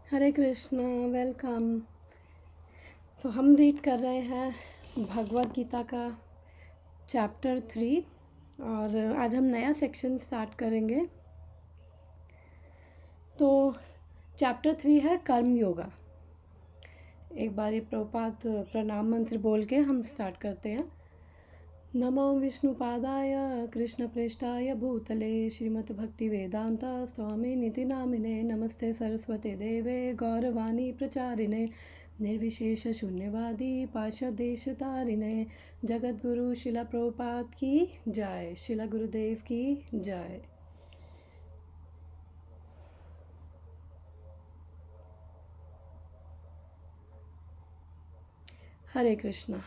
हरे Krishna, welcome. तो हम read कर रहे हैं भगवत गीता का चैप्टर 3 और आज हम नया सेक्शन स्टार्ट करेंगे। तो चैप्टर 3 है कर्म योगा। एक बारी प्रभुपाद प्रणाम मंत्र बोल के हम स्टार्ट करते हैं। नमो विष्णुपादाय कृष्णप्रेष्ठाय भूतले श्रीमद् भक्ति वेदांत स्वामी निति नामिने नमस्ते सरस्वते देवे गौरवाणी प्रचारिणे निर्विशेष शून्यवादी पार्षदेश तारिणे जगद्गुरु शिला प्रभुपाद की जय, शिला गुरुदेव की जय। हरे कृष्णा।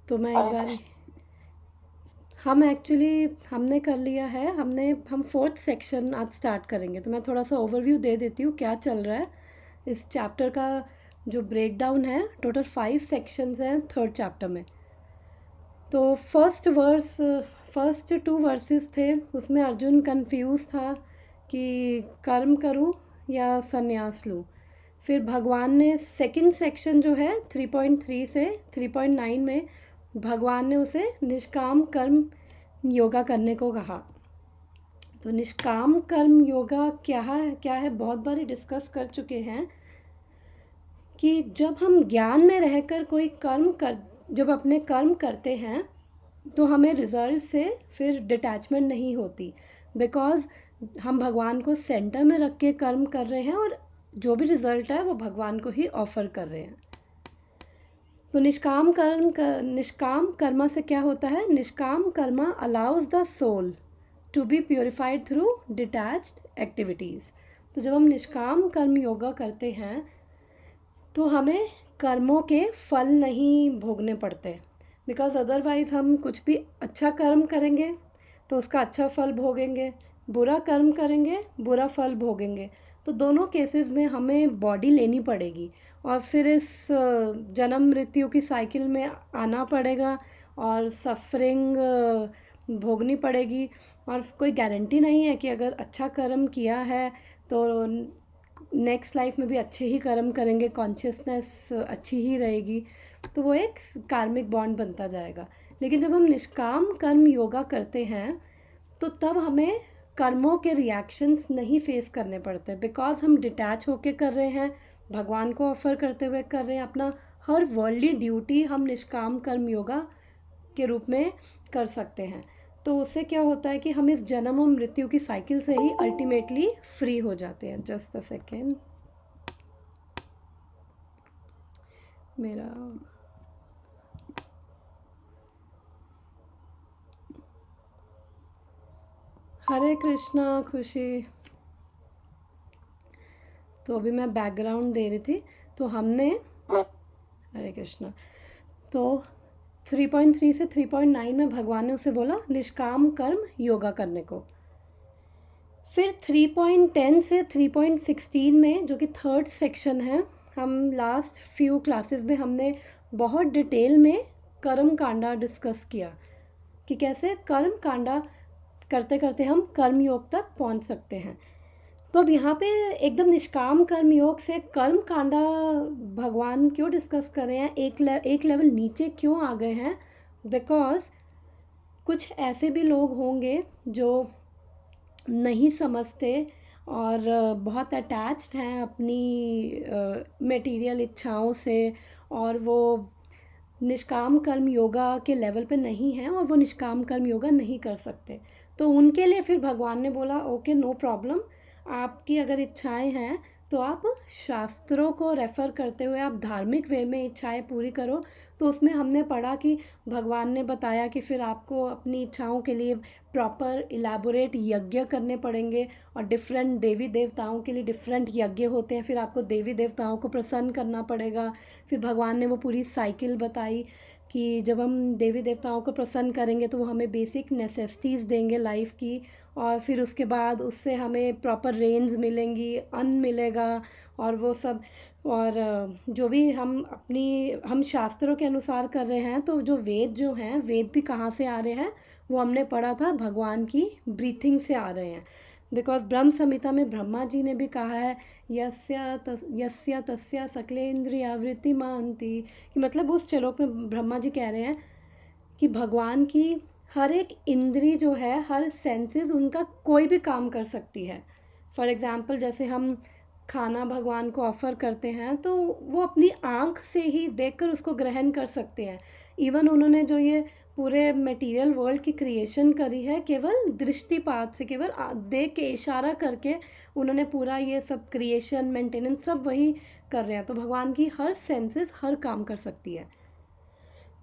तो मैं एक बार हमने कर लिया है। हम फोर्थ सेक्शन आज स्टार्ट करेंगे। तो मैं थोड़ा सा ओवरव्यू दे देती हूँ क्या चल रहा है इस चैप्टर का। जो ब्रेक डाउन है, टोटल 5 सेक्शंस हैं थर्ड चैप्टर में। तो फर्स्ट 2 वर्सेस थे, उसमें अर्जुन कंफ्यूज था कि कर्म करूँ या संन्यास लूँ। फिर भगवान ने सेकंड सेक्शन जो है 3.3 से 3.9 में भगवान ने उसे निष्काम कर्म योगा करने को कहा। तो निष्काम कर्म योगा क्या है बहुत बारी डिस्कस कर चुके हैं कि जब हम ज्ञान में रहकर जब अपने कर्म करते हैं तो हमें रिज़ल्ट से फिर डिटैचमेंट नहीं होती, बिकॉज़ हम भगवान को सेंटर में रख के कर्म कर रहे हैं और जो भी रिज़ल्ट है वो भगवान को ही ऑफ़र कर रहे हैं। तो निष्काम कर्मा से क्या होता है? Nishkam karma allows the soul to be purified through detached activities. तो जब हम निष्काम कर्म योगा करते हैं तो हमें कर्मों के फल नहीं भोगने पड़ते, बिकॉज़ अदरवाइज़ हम कुछ भी अच्छा कर्म करेंगे तो उसका अच्छा फल भोगेंगे, बुरा कर्म करेंगे बुरा फल भोगेंगे। तो दोनों केसेस में हमें बॉडी लेनी पड़ेगी और फिर इस जन्म मृत्यु की साइकिल में आना पड़ेगा और सफरिंग भोगनी पड़ेगी। और कोई गारंटी नहीं है कि अगर अच्छा कर्म किया है तो नेक्स्ट लाइफ में भी अच्छे ही कर्म करेंगे, कॉन्शियसनेस अच्छी ही रहेगी। तो वो एक कार्मिक बॉन्ड बनता जाएगा। लेकिन जब हम निष्काम कर्म योगा करते हैं तो तब हमें कर्मों के रिएक्शंस नहीं फेस करने पड़ते, बिकॉज हम डिटैच होके कर रहे हैं, भगवान को ऑफर करते हुए कर रहे हैं। अपना हर वर्ल्डली ड्यूटी हम निष्काम कर्म योगा के रूप में कर सकते हैं। तो उससे क्या होता है कि हम इस जन्म और मृत्यु की साइकिल से ही अल्टीमेटली फ्री हो जाते हैं। जस्ट अ सेकेंड, मेरा हरे कृष्णा खुशी। तो अभी मैं बैकग्राउंड दे रही थी। तो हमने हरे कृष्णा, तो 3.3 से 3.9 में भगवान ने उसे बोला निष्काम कर्म योगा करने को। फिर 3.10 से 3.16 में, जो कि थर्ड सेक्शन है, हम लास्ट फ्यू क्लासेस में हमने बहुत डिटेल में कर्म कांडा डिस्कस किया कि कैसे कर्म कांडा करते करते हम कर्म योग तक पहुंच सकते हैं। तो अब यहाँ पे एकदम निष्काम कर्म योग से कर्म कांडा भगवान क्यों डिस्कस कर रहे हैं, एक लेवल नीचे क्यों आ गए हैं? बिकॉज कुछ ऐसे भी लोग होंगे जो नहीं समझते और बहुत अटैच्ड हैं अपनी मटेरियल इच्छाओं से, और वो निष्काम कर्म योगा के लेवल पे नहीं हैं और वो निष्काम कर्म योगा नहीं कर सकते। तो उनके लिए फिर भगवान ने बोला ओके, नो प्रॉब्लम, आपकी अगर इच्छाएं हैं तो आप शास्त्रों को रेफ़र करते हुए आप धार्मिक वे में इच्छाएं पूरी करो। तो उसमें हमने पढ़ा कि भगवान ने बताया कि फिर आपको अपनी इच्छाओं के लिए प्रॉपर इलाबोरेट यज्ञ करने पड़ेंगे और डिफरेंट देवी देवताओं के लिए डिफरेंट यज्ञ होते हैं। फिर आपको देवी देवताओं को प्रसन्न करना पड़ेगा। फिर भगवान ने वो पूरी साइकिल बताई कि जब हम देवी देवताओं को प्रसन्न करेंगे तो वो हमें बेसिक नेसेसिटीज़ देंगे लाइफ की, और फिर उसके बाद उससे हमें प्रॉपर रेंज मिलेंगी, अन्न मिलेगा और वो सब। और जो भी हम शास्त्रों के अनुसार कर रहे हैं, तो जो वेद भी कहाँ से आ रहे हैं वो हमने पढ़ा था, भगवान की ब्रीथिंग से आ रहे हैं। बिकॉज ब्रह्म संहिता में ब्रह्मा जी ने भी कहा है यस्य तस्य सकलेन्द्रियावृत्ति मानती, कि मतलब उस श्लोक में ब्रह्मा जी कह रहे हैं कि भगवान की हर एक इंद्री जो है, हर सेंसेस उनका कोई भी काम कर सकती है। फॉर एग्ज़ाम्पल जैसे हम खाना भगवान को ऑफ़र करते हैं तो वो अपनी आँख से ही देखकर उसको ग्रहण कर सकते हैं। इवन उन्होंने जो ये पूरे मटेरियल वर्ल्ड की क्रिएशन करी है, केवल दृष्टिपात से, केवल देख के इशारा करके उन्होंने पूरा ये सब क्रिएशन मेंटेनेंस सब वही कर रहे हैं। तो भगवान की हर सेंसेस हर काम कर सकती है।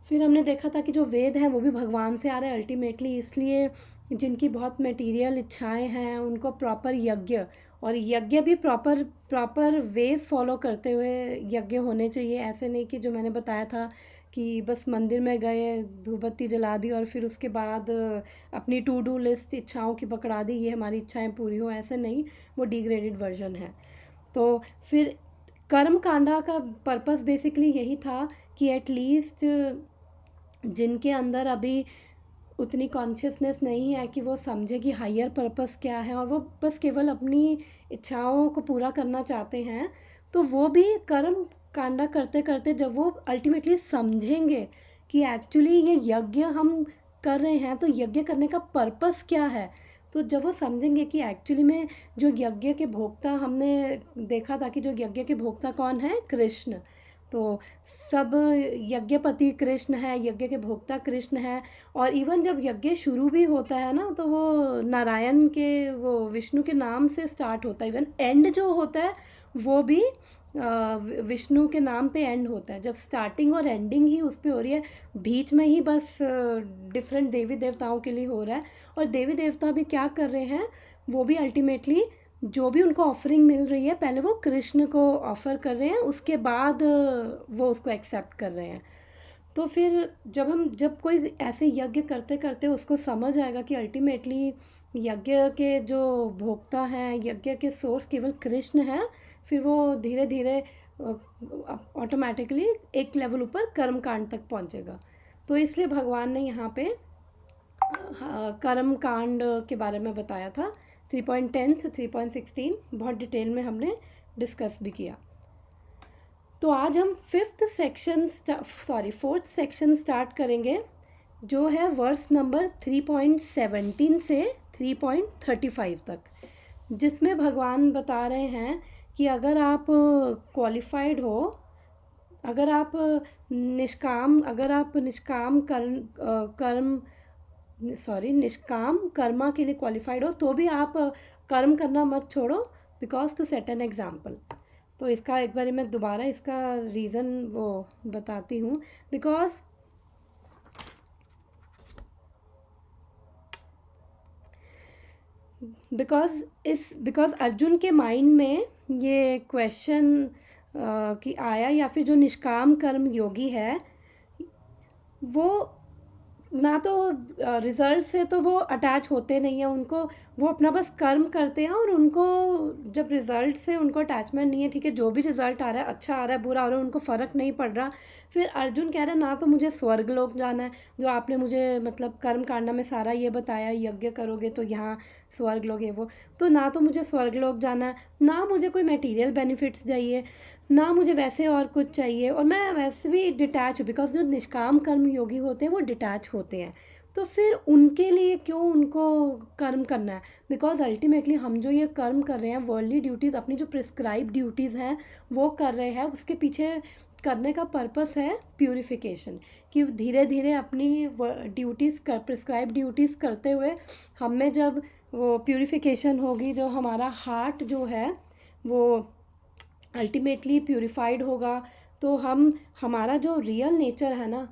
फिर हमने देखा था कि जो वेद हैं वो भी भगवान से आ रहे हैं अल्टीमेटली, इसलिए जिनकी बहुत मटेरियल इच्छाएं हैं उनको प्रॉपर यज्ञ, और यज्ञ भी प्रॉपर वेज फॉलो करते हुए यज्ञ होने चाहिए। ऐसे नहीं कि जो मैंने बताया था कि बस मंदिर में गए, धूप बत्ती जला दी और फिर उसके बाद अपनी टू डू लिस्ट इच्छाओं की पकड़ा दी, ये हमारी इच्छाएं पूरी हो, ऐसे नहीं, वो डिग्रेडेड वर्जन है। तो फिर कर्म कांडा का पर्पस बेसिकली यही था कि एटलीस्ट जिनके अंदर अभी उतनी कॉन्शियसनेस नहीं है कि वो समझे कि हायर पर्पस क्या है, और वो बस केवल अपनी इच्छाओं को पूरा करना चाहते हैं, तो वो भी कर्म कांडा करते करते जब वो अल्टीमेटली समझेंगे कि एक्चुअली ये यज्ञ हम कर रहे हैं तो यज्ञ करने का पर्पस क्या है, तो जब वो समझेंगे कि एक्चुअली में जो यज्ञ के भोक्ता, हमने देखा था कि जो यज्ञ के भोक्ता कौन है, कृष्ण। तो सब यज्ञपति कृष्ण है, यज्ञ के भोक्ता कृष्ण है। और इवन जब यज्ञ शुरू भी होता है ना, तो वो नारायण के, वो विष्णु के नाम से स्टार्ट होता है। इवन एंड जो होता है वो भी विष्णु के नाम पे एंड होता है। जब स्टार्टिंग और एंडिंग ही उस पे हो रही है, बीच में ही बस डिफरेंट देवी देवताओं के लिए हो रहा है। और देवी देवता भी क्या कर रहे हैं, वो भी अल्टीमेटली जो भी उनको ऑफरिंग मिल रही है पहले वो कृष्ण को ऑफ़र कर रहे हैं, उसके बाद वो उसको एक्सेप्ट कर रहे हैं। तो फिर जब कोई ऐसे यज्ञ करते करते उसको समझ आएगा कि अल्टीमेटली यज्ञ के जो भोक्ता हैं, यज्ञ के सोर्स केवल कृष्ण हैं, फिर वो धीरे धीरे ऑटोमेटिकली एक लेवल ऊपर कर्म कांड तक पहुंचेगा। तो इसलिए भगवान ने यहाँ पे कर्म कांड के बारे में बताया था। 3.10 से 3.16 बहुत डिटेल में हमने डिस्कस भी किया। तो आज हम फोर्थ सेक्शन स्टार्ट करेंगे, जो है वर्स नंबर 3.17 से 3.35 तक, जिसमें भगवान बता रहे हैं कि अगर आप क्वालिफाइड हो, अगर आप निष्काम कर्मा के लिए क्वालिफाइड हो, तो भी आप कर्म करना मत छोड़ो, because to set an example. तो इसका एक बार मैं दोबारा इसका रीज़न वो बताती हूँ। बिकॉज अर्जुन के माइंड में ये क्वेश्चन कि आया, या फिर जो निष्काम कर्म योगी है वो ना तो रिज़ल्ट से तो वो अटैच होते नहीं हैं, उनको वो अपना बस कर्म करते हैं, और उनको जब रिज़ल्ट से उनको अटैचमेंट नहीं है, ठीक है, जो भी रिज़ल्ट आ रहा है, अच्छा आ रहा है बुरा आ रहा है, उनको फ़र्क नहीं पड़ रहा। फिर अर्जुन कह रहा है ना तो मुझे स्वर्ग लोक जाना है, जो आपने मुझे मतलब कर्म कांडा में सारा ये बताया, यज्ञ करोगे तो यहाँ स्वर्ग लोक है वो, तो ना तो मुझे स्वर्ग लोक जाना है, ना मुझे कोई मटेरियल बेनिफिट्स चाहिए, ना मुझे वैसे और कुछ चाहिए, और मैं वैसे भी डिटैच हूँ, बिकॉज जो निष्काम कर्म योगी होते हैं वो डिटैच होते हैं। तो फिर उनके लिए क्यों उनको कर्म करना है, बिकॉज अल्टीमेटली हम जो ये कर्म कर रहे हैं, वर्ल्डली ड्यूटीज़, अपनी जो प्रिस्क्राइब ड्यूटीज़ हैं वो कर रहे हैं, उसके पीछे करने का पर्पस है प्यूरिफिकेशन, कि धीरे धीरे अपनी ड्यूटीज़ प्रिस्क्राइब ड्यूटीज़ करते हुए हम में जब वो प्यूरिफिकेशन होगी, जो हमारा हार्ट जो है वो अल्टीमेटली प्यूरिफाइड होगा, तो हमारा जो रियल नेचर है ना,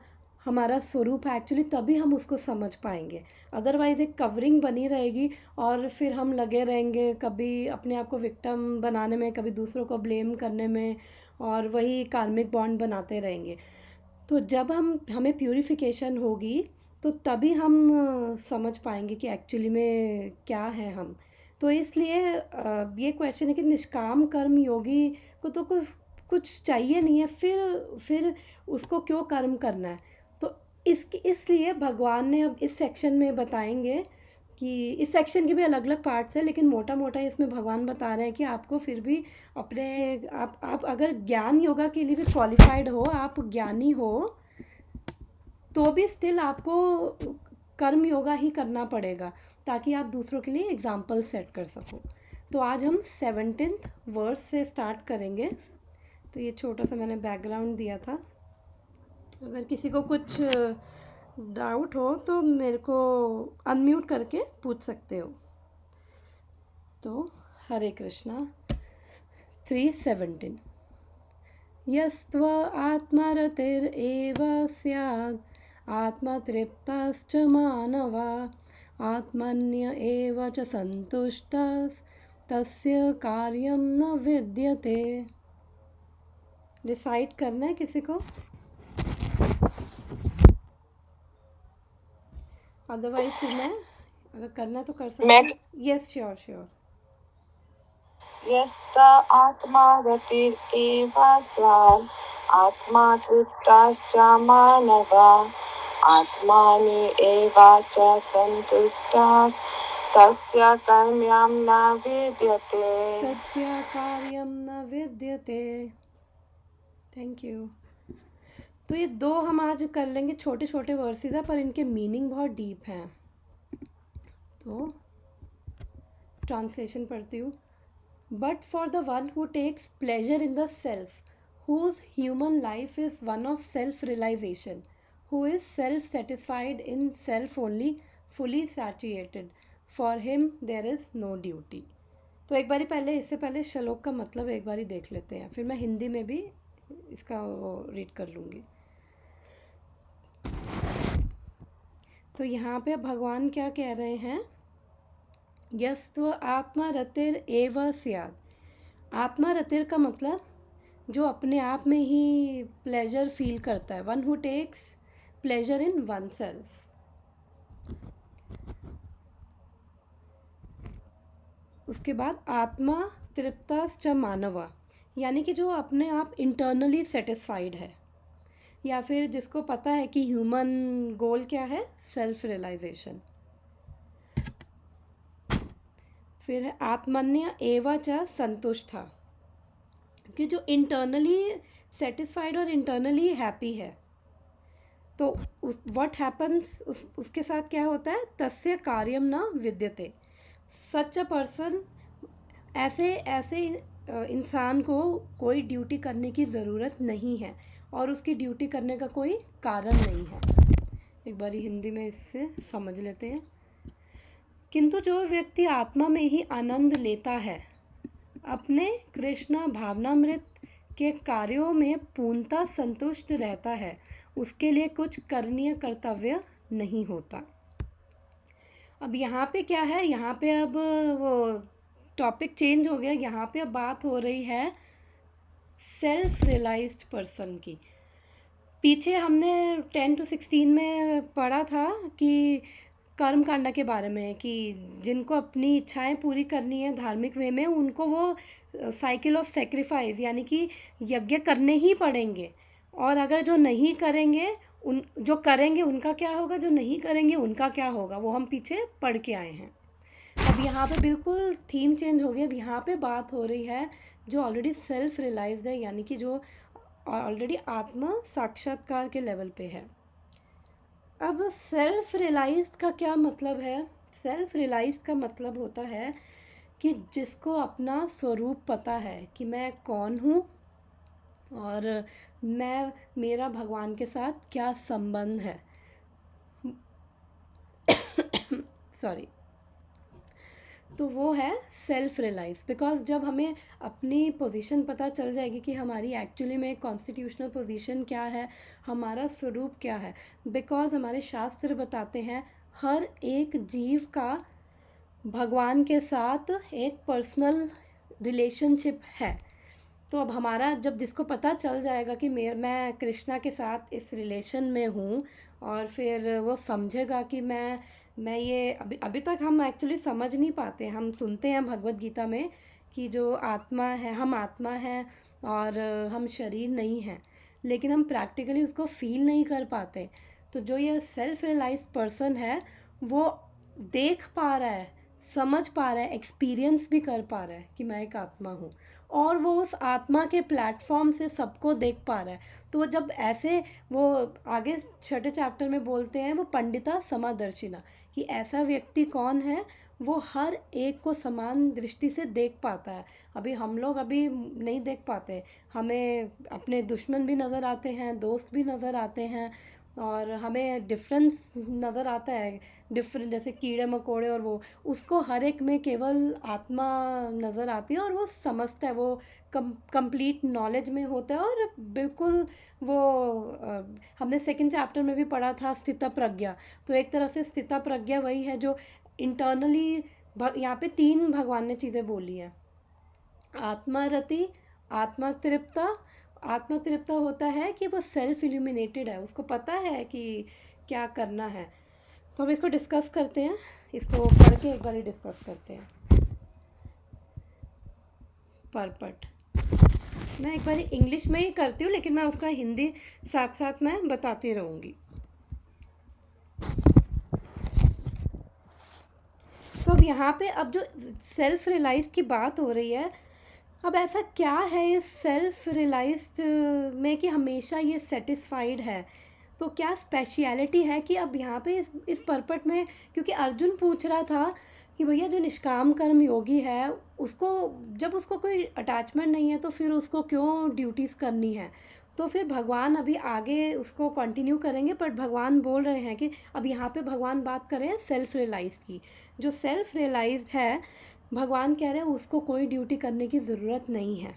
हमारा स्वरूप है एक्चुअली, तभी हम उसको समझ पाएंगे। अदरवाइज़ एक कवरिंग बनी रहेगी और फिर हम लगे रहेंगे कभी अपने आप को विक्टिम बनाने में, कभी दूसरों को ब्लेम करने में, और वही कार्मिक बॉन्ड बनाते रहेंगे। तो जब हमें प्यूरिफिकेशन होगी तो तभी हम समझ पाएंगे कि एक्चुअली में क्या है हम। तो इसलिए ये क्वेश्चन है कि निष्काम कर्म योगी को तो कुछ चाहिए नहीं है, फिर उसको क्यों कर्म करना है। तो इसलिए भगवान ने अब इस सेक्शन में बताएंगे कि इस सेक्शन के भी अलग अलग पार्ट्स हैं, लेकिन मोटा मोटा इसमें भगवान बता रहे हैं कि आपको फिर भी अपने आप अगर ज्ञान योगा के लिए भी क्वालिफाइड हो, आप ज्ञानी हो, तो भी स्टिल आपको कर्म योगा ही करना पड़ेगा ताकि आप दूसरों के लिए एग्जाम्पल सेट कर सको। तो आज हम 17th वर्स से स्टार्ट करेंगे। तो ये छोटा सा मैंने बैकग्राउंड दिया था, अगर किसी को कुछ डाउट हो तो मेरे को अनम्यूट करके पूछ सकते हो। तो हरे कृष्णा। 3:17 यस्त्व आत्मरतिरेव स्याद् आत्मतृप्तश्च मानवा आत्मन्य एव च तस्य कार्यं न विद्यते। डिसाइड करना है किसी को, अदरवाइज फिर मैं अगर करना तो कर सकती हूँ। Yes, sure. यस्त आत्मा रतिरेव स्यात् आत्मा तृप्तश्च मानवा आत्मनि एव च सन्तुष्टः तस्य कार्यं न विद्यते। Thank you. तो ये दो हम आज कर लेंगे, छोटे छोटे वर्सेस हैं पर इनके मीनिंग बहुत डीप हैं। तो ट्रांसलेशन पढ़ती हूँ। But for the one who takes pleasure in the self, whose human life is one of self realisation, who is self satisfied in self only, fully saturated, for him there is no duty. तो एक बारी पहले, इससे पहले श्लोक का मतलब एक बारी देख लेते हैं, फिर मैं हिंदी में भी इसका वो रीड कर लूँगी। तो यहाँ पे भगवान क्या कह रहे हैं, यस्त्व आत्मा रतिर एव स्यात्। आत्मा रतिर का मतलब जो अपने आप में ही प्लेजर फील करता है, one who takes pleasure in one self. उसके बाद आत्मा तृप्तश्च मानवा, यानी कि जो अपने आप इंटरनली सेटिस्फाइड है, या फिर जिसको पता है कि ह्यूमन गोल क्या है, सेल्फ रियलाइजेशन। फिर आत्मन्य एव च संतुष्ट था, कि जो इंटरनली सेटिस्फाइड और इंटरनली हैप्पी है। तो व्हाट हैपन्स, उसके साथ क्या होता है, तस्य कार्यम न विद्यते। सच अ पर्सन, ऐसे इंसान को कोई ड्यूटी करने की ज़रूरत नहीं है और उसकी ड्यूटी करने का कोई कारण नहीं है। एक बारी हिंदी में इससे समझ लेते हैं। किंतु जो व्यक्ति आत्मा में ही आनंद लेता है, अपने कृष्ण भावनामृत के कार्यों में पूर्णतः संतुष्ट रहता है, उसके लिए कुछ करणीय कर्तव्य नहीं होता। अब यहाँ पे क्या है, यहाँ पे अब वो टॉपिक चेंज हो गया। यहाँ पे अब बात हो रही है सेल्फ रियलाइज्ड पर्सन की। पीछे हमने 10 to 16 में पढ़ा था कि कर्म कांडा के बारे में, कि जिनको अपनी इच्छाएं पूरी करनी है धार्मिक वे में, उनको वो साइकिल ऑफ सेक्रीफाइस यानी कि यज्ञ करने ही पड़ेंगे। और अगर जो नहीं करेंगे, जो करेंगे उनका क्या होगा, जो नहीं करेंगे उनका क्या होगा, वो हम पीछे पढ़ के आए हैं। अब यहाँ पे बिल्कुल थीम चेंज हो गया। अब यहाँ पे बात हो रही है जो ऑलरेडी सेल्फ रियलाइज्ड है, यानी कि जो ऑलरेडी आत्मा साक्षात्कार के लेवल पे है। अब सेल्फ रियलाइज्ड का क्या मतलब है? सेल्फ रियलाइज्ड का मतलब होता है कि जिसको अपना स्वरूप पता है कि मैं कौन हूँ और मेरा भगवान के साथ क्या संबंध है। सॉरी। तो वो है सेल्फ रियलाइज। बिकॉज जब हमें अपनी पोजीशन पता चल जाएगी कि हमारी एक्चुअली में कॉन्स्टिट्यूशनल पोजीशन क्या है, हमारा स्वरूप क्या है। बिकॉज हमारे शास्त्र बताते हैं हर एक जीव का भगवान के साथ एक पर्सनल रिलेशनशिप है। तो अब हमारा जब जिसको पता चल जाएगा कि मैं कृष्णा के साथ इस रिलेशन में हूँ, और फिर वो समझेगा कि मैं ये अभी तक हम एक्चुअली समझ नहीं पाते। हम सुनते हैं भगवत गीता में कि जो आत्मा है, हम आत्मा हैं और हम शरीर नहीं हैं, लेकिन हम प्रैक्टिकली उसको फील नहीं कर पाते। तो जो ये सेल्फ रियलाइज्ड पर्सन है, वो देख पा रहा है, समझ पा रहा है, एक्सपीरियंस भी कर पा रहा है कि मैं एक आत्मा हूँ, और वो उस आत्मा के प्लेटफॉर्म से सबको देख पा रहा है। तो वो जब ऐसे, वो आगे छठे चैप्टर में बोलते हैं वो पंडिता समादर्शिना, कि ऐसा व्यक्ति कौन है, वो हर एक को समान दृष्टि से देख पाता है। अभी हम लोग अभी नहीं देख पाते, हमें अपने दुश्मन भी नज़र आते हैं, दोस्त भी नज़र आते हैं, और हमें डिफरेंस नज़र आता है, डिफरेंट जैसे कीड़े मकोड़े, और वो उसको हर एक में केवल आत्मा नज़र आती है, और वो समझता है, वो कंप्लीट नॉलेज में होता है, और बिल्कुल वो हमने सेकंड चैप्टर में भी पढ़ा था स्थिता प्रज्ञा। तो एक तरह से स्थिता प्रज्ञा वही है जो इंटरनली, यहाँ पे तीन भगवान ने चीज़ें बोली हैं, आत्मा रति, आत्मा तृप्ता। आत्मा तृप्ता होता है कि वो सेल्फ इल्यूमिनेटेड है, उसको पता है कि क्या करना है। तो हम इसको डिस्कस करते हैं, इसको पढ़ के एक बार ही डिस्कस करते हैं। परपट मैं एक बार इंग्लिश में ही करती हूँ, लेकिन मैं उसका हिंदी साथ साथ मैं बताती रहूँगी। तो अब यहाँ पे अब जो सेल्फ रियलाइज की बात हो रही है, अब ऐसा क्या है इस सेल्फ रियलाइज्ड में कि हमेशा ये सेटिस्फाइड है? तो क्या स्पेशलिटी है कि अब यहाँ पे इस परपट में, क्योंकि अर्जुन पूछ रहा था कि भैया जो निष्काम कर्म योगी है, उसको जब उसको कोई अटैचमेंट नहीं है तो फिर उसको क्यों ड्यूटीज़ करनी है? तो फिर भगवान अभी आगे उसको कंटिन्यू करेंगे, बट भगवान बोल रहे हैं कि अब यहाँ पे भगवान बात कर रहे हैं सेल्फ रियलाइज की। जो सेल्फ रियलाइज्ड है, भगवान कह रहे हैं उसको कोई ड्यूटी करने की ज़रूरत नहीं है।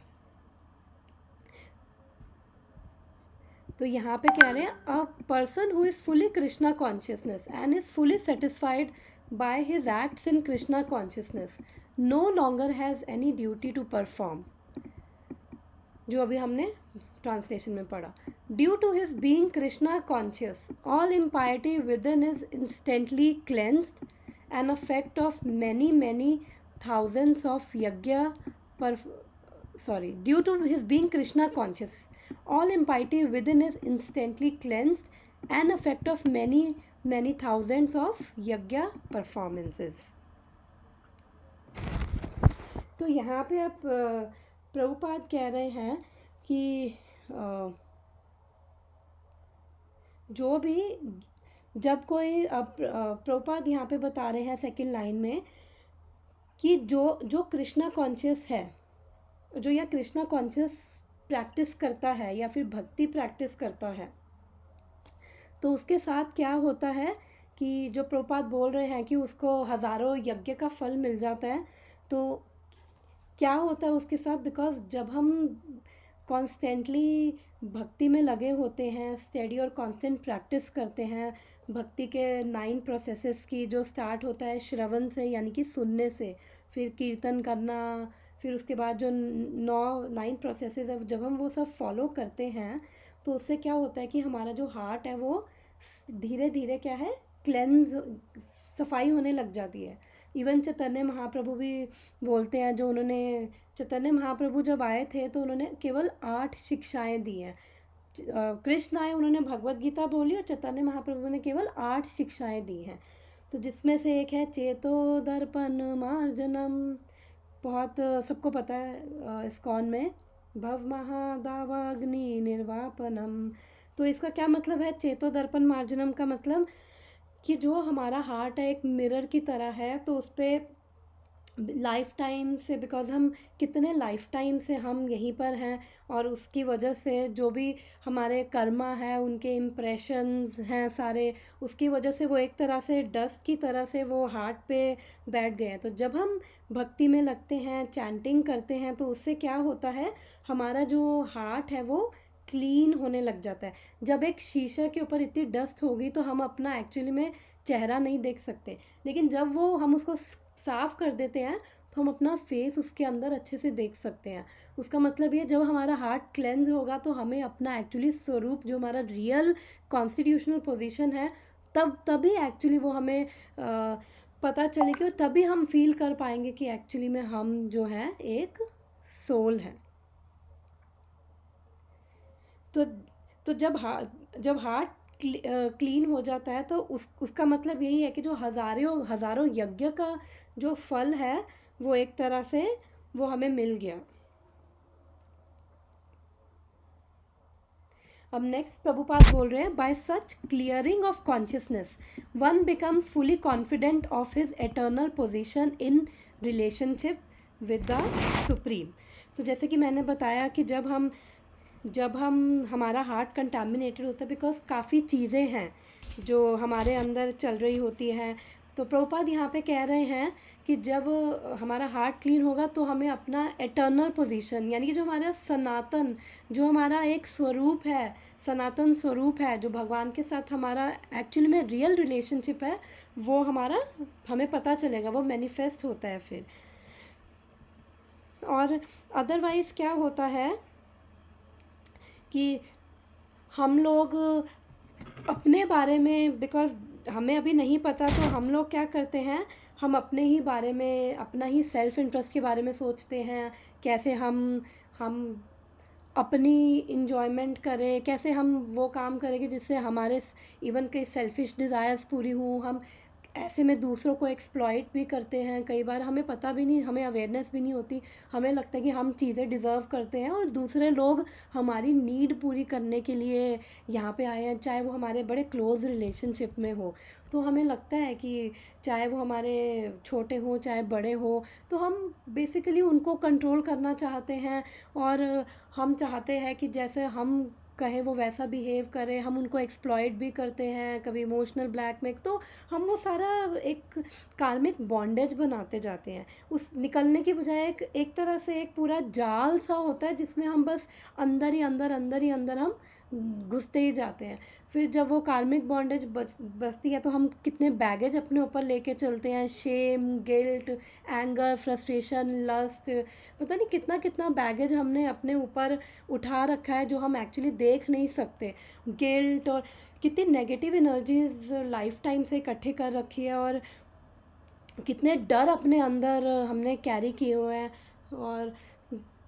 तो यहाँ पे कह रहे हैं a person who is fully Krishna consciousness and is fully satisfied by his acts in Krishna consciousness no longer has any duty to perform, जो अभी हमने ट्रांसलेशन में पढ़ा। Due to his being Krishna conscious all impurity within is instantly cleansed, an effect of many thousands of yajna due to his being Krishna conscious, all impiety within is instantly cleansed, an effect of many thousands of yajna performances. तो यहाँ पे आप प्रभुपाद कह रहे हैं कि जो भी, जब कोई प्रभुपाद यहाँ पे बता रहे हैं सेकंड लाइन में कि जो कृष्णा कॉन्शियस है, जो या कृष्णा कॉन्शियस प्रैक्टिस करता है या फिर भक्ति प्रैक्टिस करता है, तो उसके साथ क्या होता है कि जो प्रभुपाद बोल रहे हैं कि उसको हज़ारों यज्ञ का फल मिल जाता है। तो क्या होता है उसके साथ, बिकॉज जब हम कॉन्स्टेंटली भक्ति में लगे होते हैं, स्टडी और कांस्टेंट प्रैक्टिस करते हैं भक्ति के 9 प्रोसेसेस की, जो स्टार्ट होता है श्रवण से यानी कि सुनने से, फिर कीर्तन करना, फिर उसके बाद जो 9 प्रोसेसेस है, जब हम वो सब फॉलो करते हैं तो उससे क्या होता है कि हमारा जो हार्ट है वो धीरे धीरे क्या है, क्लेंज, सफाई होने लग जाती है। इवन चैतन्य महाप्रभु भी बोलते हैं, जो उन्होंने, चैतन्य महाप्रभु जब आए थे तो उन्होंने केवल 8 शिक्षाएं दी हैं। कृष्ण आए, उन्होंने भगवत गीता बोली, और चैतन्य महाप्रभु ने केवल 8 शिक्षाएं दी हैं। तो जिसमें से एक है चेतो दर्पण मार्जनम, बहुत सबको पता है इस्कॉन में, भव महादावाग्नि निर्वापनम। तो इसका क्या मतलब है चेतो दर्पण मार्जनम का मतलब कि जो हमारा हार्ट है एक मिरर की तरह है, तो उस पर लाइफ टाइम से, बिकॉज़ हम कितने लाइफ टाइम से हम यहीं पर हैं, और उसकी वजह से जो भी हमारे कर्मा है, उनके इम्प्रेशंस हैं सारे, उसकी वजह से वो एक तरह से डस्ट की तरह से वो हार्ट पे बैठ गए हैं। तो जब हम भक्ति में लगते हैं, चैंटिंग करते हैं, तो उससे क्या होता है, हमारा जो हार्ट है वो क्लीन होने लग जाता है। जब एक शीशे के ऊपर इतनी डस्ट होगी तो हम अपना एक्चुअली में चेहरा नहीं देख सकते, लेकिन जब वो हम उसको साफ़ कर देते हैं तो हम अपना फेस उसके अंदर अच्छे से देख सकते हैं। उसका मतलब ये, जब हमारा हार्ट क्लेंज होगा तो हमें अपना एक्चुअली स्वरूप, जो हमारा रियल कॉन्स्टिट्यूशनल पोजीशन है, तभी एक्चुअली वो हमें पता चलेगी, और तभी हम फील कर पाएंगे कि एक्चुअली में हम जो है एक सोल है। तो जब हार्ट क्लीन हो जाता है तो उसका मतलब यही है कि जो हज़ारों हज़ारों यज्ञ का जो फल है वो एक तरह से वो हमें मिल गया। अब नेक्स्ट प्रभुपाद बोल रहे हैं, bye such clearing of consciousness one becomes fully confident of his eternal position in relationship with the supreme. तो जैसे कि मैंने बताया कि जब हम हमारा हार्ट कंटामिनेटेड होता है, बिकॉज काफ़ी चीज़ें हैं जो हमारे अंदर चल रही होती हैं, तो प्रभुपाद यहाँ पे कह रहे हैं कि जब हमारा हार्ट क्लीन होगा तो हमें अपना एटर्नल पोजीशन, यानी कि जो हमारा सनातन, जो हमारा एक स्वरूप है, सनातन स्वरूप है, जो भगवान के साथ हमारा एक्चुअली में रियल रिलेशनशिप है, वो हमारा हमें पता चलेगा, वो मैनिफेस्ट होता है फिर। और अदरवाइज़ क्या होता है कि हम लोग अपने बारे में, बिकॉज हमें अभी नहीं पता, तो हम लोग क्या करते हैं, हम अपने ही बारे में, अपना ही सेल्फ इंटरेस्ट के बारे में सोचते हैं, कैसे हम अपनी इंजॉयमेंट करें, कैसे हम वो काम करेंगे जिससे हमारे इवन कई सेल्फिश डिज़ायर्स पूरी हों। हम ऐसे में दूसरों को एक्सप्लॉइट भी करते हैं, कई बार हमें पता भी नहीं, हमें अवेयरनेस भी नहीं होती, हमें लगता है कि हम चीज़ें डिज़र्व करते हैं और दूसरे लोग हमारी नीड पूरी करने के लिए यहाँ पे आए हैं, चाहे वो हमारे बड़े क्लोज़ रिलेशनशिप में हो। तो हमें लगता है कि चाहे वो हमारे छोटे हों चाहे बड़े हों, तो हम बेसिकली उनको कंट्रोल करना चाहते हैं और हम चाहते हैं कि जैसे हम कहें वो वैसा बिहेव करें, हम उनको एक्सप्लॉइट भी करते हैं, कभी इमोशनल ब्लैकमेल, तो हम वो सारा एक कार्मिक बॉन्डेज बनाते जाते हैं। उस निकलने की बजाय एक तरह से एक पूरा जाल सा होता है जिसमें हम बस अंदर ही अंदर हम घुसते ही जाते हैं। फिर जब वो कार्मिक बॉन्डेज बचती है तो हम कितने बैगेज अपने ऊपर लेके चलते हैं, shame, guilt, anger, frustration, lust, पता नहीं कितना कितना बैगेज हमने अपने ऊपर उठा रखा है जो हम एक्चुअली देख नहीं सकते। गिल्ट और कितनी नेगेटिव एनर्जीज लाइफ टाइम से इकट्ठे कर रखी है और कितने डर अपने अंदर हमने कैरी किए हुए हैं। और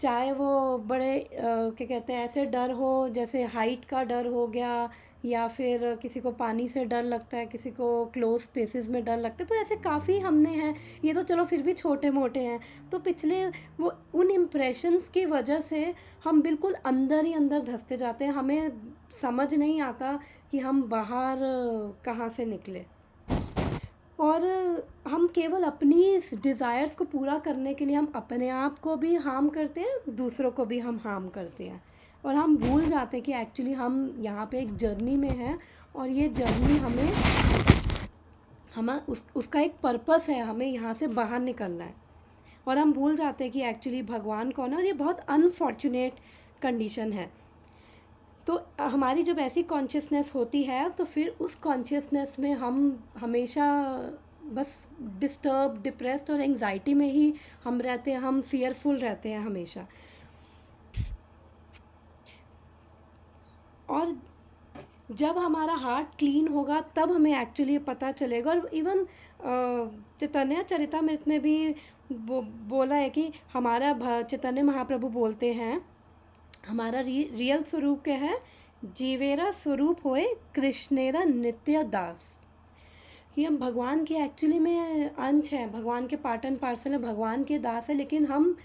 चाहे वो बड़े क्या कहते हैं, ऐसे डर हो जैसे हाइट का डर हो गया, या फिर किसी को पानी से डर लगता है, किसी को क्लोज स्पेसेस में डर लगता है, तो ऐसे काफ़ी हमने हैं। ये तो चलो फिर भी छोटे मोटे हैं, तो पिछले वो उन इम्प्रेशंस की वजह से हम बिल्कुल अंदर ही अंदर धंसते जाते हैं, हमें समझ नहीं आता कि हम बाहर कहाँ से निकले। और हम केवल अपनी डिज़ायर्स को पूरा करने के लिए हम अपने आप को भी हार्म करते हैं, दूसरों को भी हम हार्म करते हैं, और हम भूल जाते हैं कि एक्चुअली हम यहाँ पे एक जर्नी में हैं और ये जर्नी उसका एक पर्पस है, हमें यहाँ से बाहर निकलना है। और हम भूल जाते हैं कि एक्चुअली भगवान कौन है, और ये बहुत अनफॉर्चुनेट कंडीशन है। तो हमारी जब ऐसी कॉन्शियसनेस होती है तो फिर उस कॉन्शियसनेस में हम हमेशा बस डिस्टर्ब, डिप्रेस्ड और एंग्जाइटी में ही हम रहते हैं, हम फियरफुल रहते हैं हमेशा। और जब हमारा हार्ट क्लीन होगा तब हमें एक्चुअली पता चलेगा। और इवन चैतन्य चरितामृत में भी बोला है कि हमारा चैतन्य महाप्रभु बोलते हैं, हमारा रियल स्वरूप क्या है, जीवेरा स्वरूप होए कृष्णेरा नित्य दास। कि हम भगवान के एक्चुअली में अंश हैं, भगवान के पार्ट एंड पार्सल है, भगवान के दास है। लेकिन हम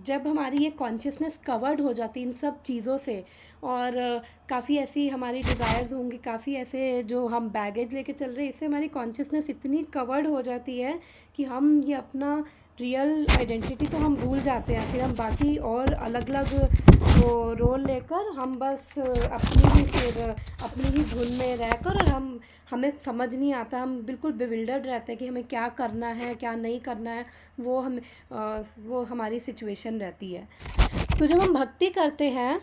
जब हमारी ये कॉन्शियसनेस कवर्ड हो जाती इन सब चीज़ों से, और काफ़ी ऐसी हमारी डिज़ायर्स होंगी, काफ़ी ऐसे जो हम बैगेज लेके चल रहे हैं, इससे हमारी कॉन्शियसनेस इतनी कवर्ड हो जाती है कि हम ये अपना रियल आइडेंटिटी तो हम भूल जाते हैं। फिर हम बाकी और अलग अलग वो रोल लेकर हम बस अपनी ही धुन में रहकर, और हमें समझ नहीं आता, हम बिल्कुल बिविल्डर्ड रहते हैं कि हमें क्या करना है क्या नहीं करना है, वो हमारी सिचुएशन रहती है। तो जब हम भक्ति करते हैं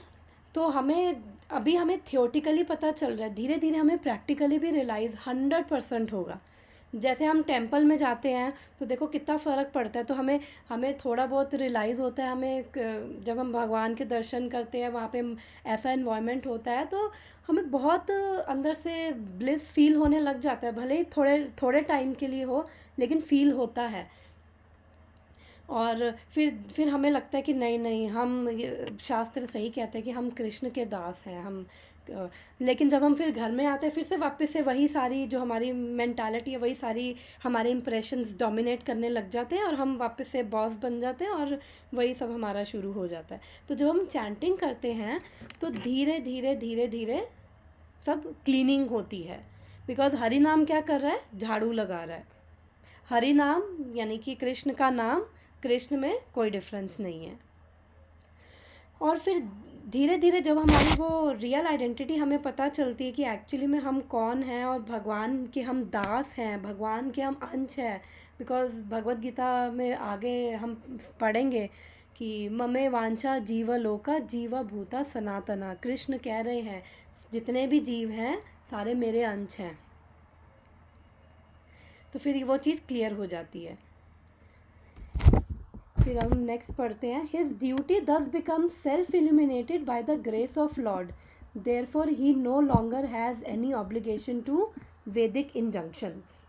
तो हमें थियोटिकली पता चल रहा है, धीरे धीरे हमें प्रैक्टिकली भी रियलाइज़ 100% होगा। जैसे हम टेंपल में जाते हैं तो देखो कितना फ़र्क पड़ता है, तो हमें थोड़ा बहुत रियलाइज़ होता है, जब हम भगवान के दर्शन करते हैं, वहाँ पे ऐसा इन्वायरमेंट होता है तो हमें बहुत अंदर से ब्लिस फील होने लग जाता है, भले ही थोड़े थोड़े टाइम के लिए हो, लेकिन फील होता है। और फिर हमें लगता है कि नहीं नहीं, हम ये शास्त्र सही कहते हैं कि हम कृष्ण के दास हैं हम। लेकिन जब हम फिर घर में आते हैं, फिर से वापस से वही सारी जो हमारी मेंटालिटी है, वही सारी हमारे इंप्रेशंस डोमिनेट करने लग जाते हैं और हम वापस से बॉस बन जाते हैं और वही सब हमारा शुरू हो जाता है। तो जब हम चैंटिंग करते हैं तो धीरे धीरे धीरे धीरे सब क्लीनिंग होती है। बिकॉज हरि नाम क्या कर रहा है, झाड़ू लगा रहा है। हरि नाम यानी कि कृष्ण का नाम, कृष्ण में कोई डिफरेंस नहीं है। और फिर धीरे धीरे जब हमारी वो रियल आइडेंटिटी हमें पता चलती है कि एक्चुअली में हम कौन हैं और भगवान के हम दास हैं, भगवान के हम अंश हैं। बिकॉज भगवत गीता में आगे हम पढ़ेंगे कि ममे वांछा जीव लोका जीव भूता सनातना। कृष्ण कह रहे हैं जितने भी जीव हैं सारे मेरे अंश हैं। तो फिर वो चीज़ क्लियर हो जाती है। फिर हम नेक्स्ट पढ़ते हैं, his duty thus becomes self illuminated by the grace of lord, therefore he no longer has any obligation to Vedic injunctions.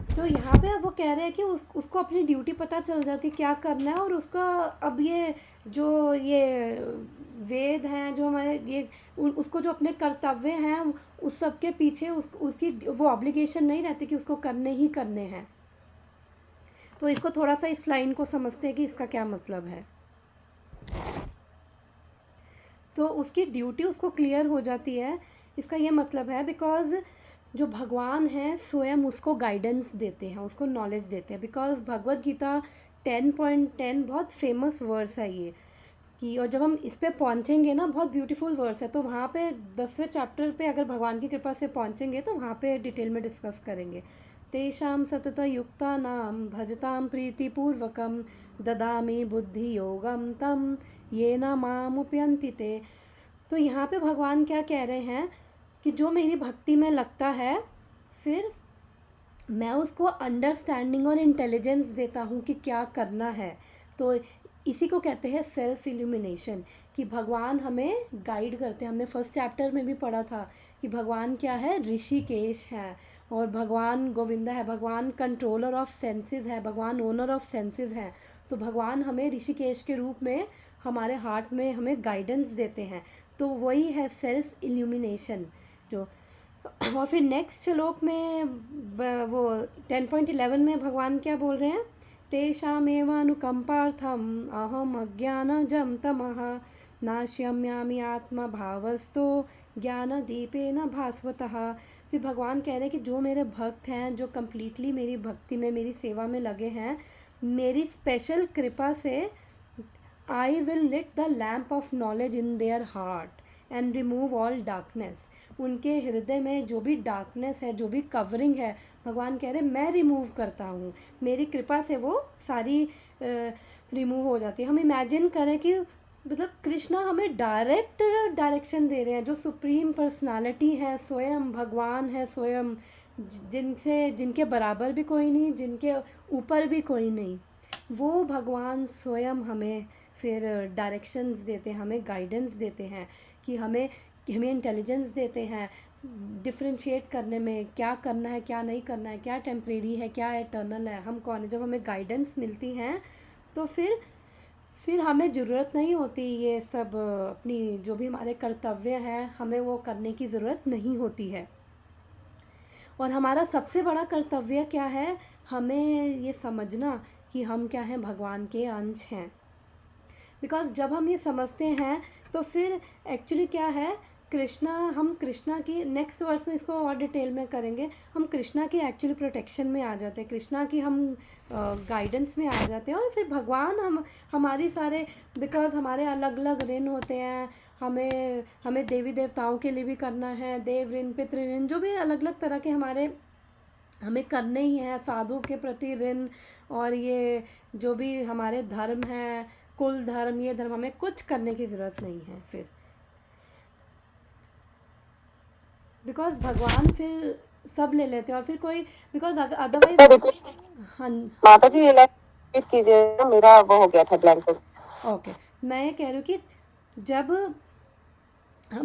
तो यहाँ पे अब वो कह रहे हैं कि उसको अपनी ड्यूटी पता चल जाती क्या करना है, और उसका अब ये वेद हैं जो हमारे उसको जो अपने कर्तव्य हैं उस सब के पीछे उसकी वो ऑब्लिगेशन नहीं रहती कि उसको करने ही करने हैं। तो इसको थोड़ा सा इस लाइन को समझते हैं कि इसका क्या मतलब है। तो उसकी ड्यूटी उसको क्लियर हो जाती है। इसका ये मतलब है बिकॉज जो भगवान हैं स्वयं उसको गाइडेंस देते हैं, उसको नॉलेज देते हैं। बिकॉज भगवत गीता 10.10 बहुत फेमस वर्स है ये कि, और जब हम इस पे पहुँचेंगे ना, बहुत ब्यूटीफुल वर्स है। तो वहाँ पे 10वें चैप्टर पे अगर भगवान की कृपा से पहुँचेंगे तो वहाँ पे डिटेल में डिस्कस करेंगे। तेषां सततयुक्तानां भजतां प्रीतिपूर्वकं ददामि बुद्धियोगं तं येन मामुपयन्ति ते। तो यहाँ पे भगवान क्या कह रहे हैं कि जो मेरी भक्ति में लगता है फिर मैं उसको अंडरस्टैंडिंग और इंटेलिजेंस देता हूँ कि क्या करना है। तो इसी को कहते हैं सेल्फ इल्यूमिनेशन, कि भगवान हमें गाइड करते हैं। हमने फर्स्ट चैप्टर में भी पढ़ा था कि भगवान क्या है, ऋषिकेश है, और भगवान गोविंदा है, भगवान कंट्रोलर ऑफ सेंसेस है, भगवान ओनर ऑफ सेंसेस है। तो भगवान हमें ऋषिकेश के रूप में हमारे हार्ट में हमें गाइडेंस देते हैं। तो वही है सेल्फ इल्यूमिनेशन जो। और फिर नेक्स्ट श्लोक में वो 10.11 में भगवान क्या बोल रहे हैं, तेषामेवानुकंपार्थम अहम अज्ञानजं तमः नाश्यम्यामि आत्मा भावस्तो ज्ञान दीपेन भास्वतः। फिर भगवान कह रहे हैं कि जो मेरे भक्त हैं, जो कम्प्लीटली मेरी भक्ति में मेरी सेवा में लगे हैं, मेरी स्पेशल कृपा से I will lit the lamp of knowledge in their heart and remove all darkness. उनके हृदय में जो भी डार्कनेस है, जो भी कवरिंग है, भगवान कह रहे हैं मैं रिमूव करता हूँ, मेरी कृपा से वो सारी रिमूव हो जाती है। हम इमेजिन करें कि मतलब कृष्णा हमें डायरेक्ट डायरेक्शन दे रहे हैं। जो सुप्रीम पर्सनालिटी है स्वयं भगवान है, स्वयं जिनके बराबर भी कोई नहीं, जिनके ऊपर भी कोई नहीं, वो भगवान स्वयं हमें फिर डायरेक्शंस देते हैं, हमें गाइडेंस देते हैं कि हमें इंटेलिजेंस देते हैं डिफ्रेंशिएट करने में क्या करना है, क्या नहीं करना है, क्या टेम्परेरी है, क्या एटर्नल है, हम कौन है। जब हमें गाइडेंस मिलती हैं तो फिर हमें ज़रूरत नहीं होती ये सब अपनी जो भी हमारे कर्तव्य हैं हमें वो करने की ज़रूरत नहीं होती है। और हमारा सबसे बड़ा कर्तव्य क्या है, हमें ये समझना कि हम क्या हैं, भगवान के अंश हैं। बिकॉज़ जब हम ये समझते हैं तो फिर एक्चुअली क्या है, हम कृष्णा की नेक्स्ट वर्स में इसको और डिटेल में करेंगे, हम कृष्णा की एक्चुअली प्रोटेक्शन में आ जाते हैं, कृष्णा की हम गाइडेंस में आ जाते हैं। और फिर भगवान हमारी सारे, बिकॉज़ हमारे अलग अलग ऋण होते हैं, हमें देवी देवताओं के लिए भी करना है, देव ऋण, पितृ ऋण, जो भी अलग अलग तरह के हमें करने ही हैं, साधु के प्रति ऋण, और ये जो भी हमारे धर्म हैं, कुल धर्म, ये धर्म, हमें कुछ करने की ज़रूरत नहीं है फिर, बिकॉज भगवान फिर सब ले लेते हैं। और फिर कोई, बिकॉज अदरवाइज, हाँ माता जी ये लाइन रिपीट कीजिए, मेरा वो हो गया था ब्लैंक। ओके, मैं ये कह रही हूँ कि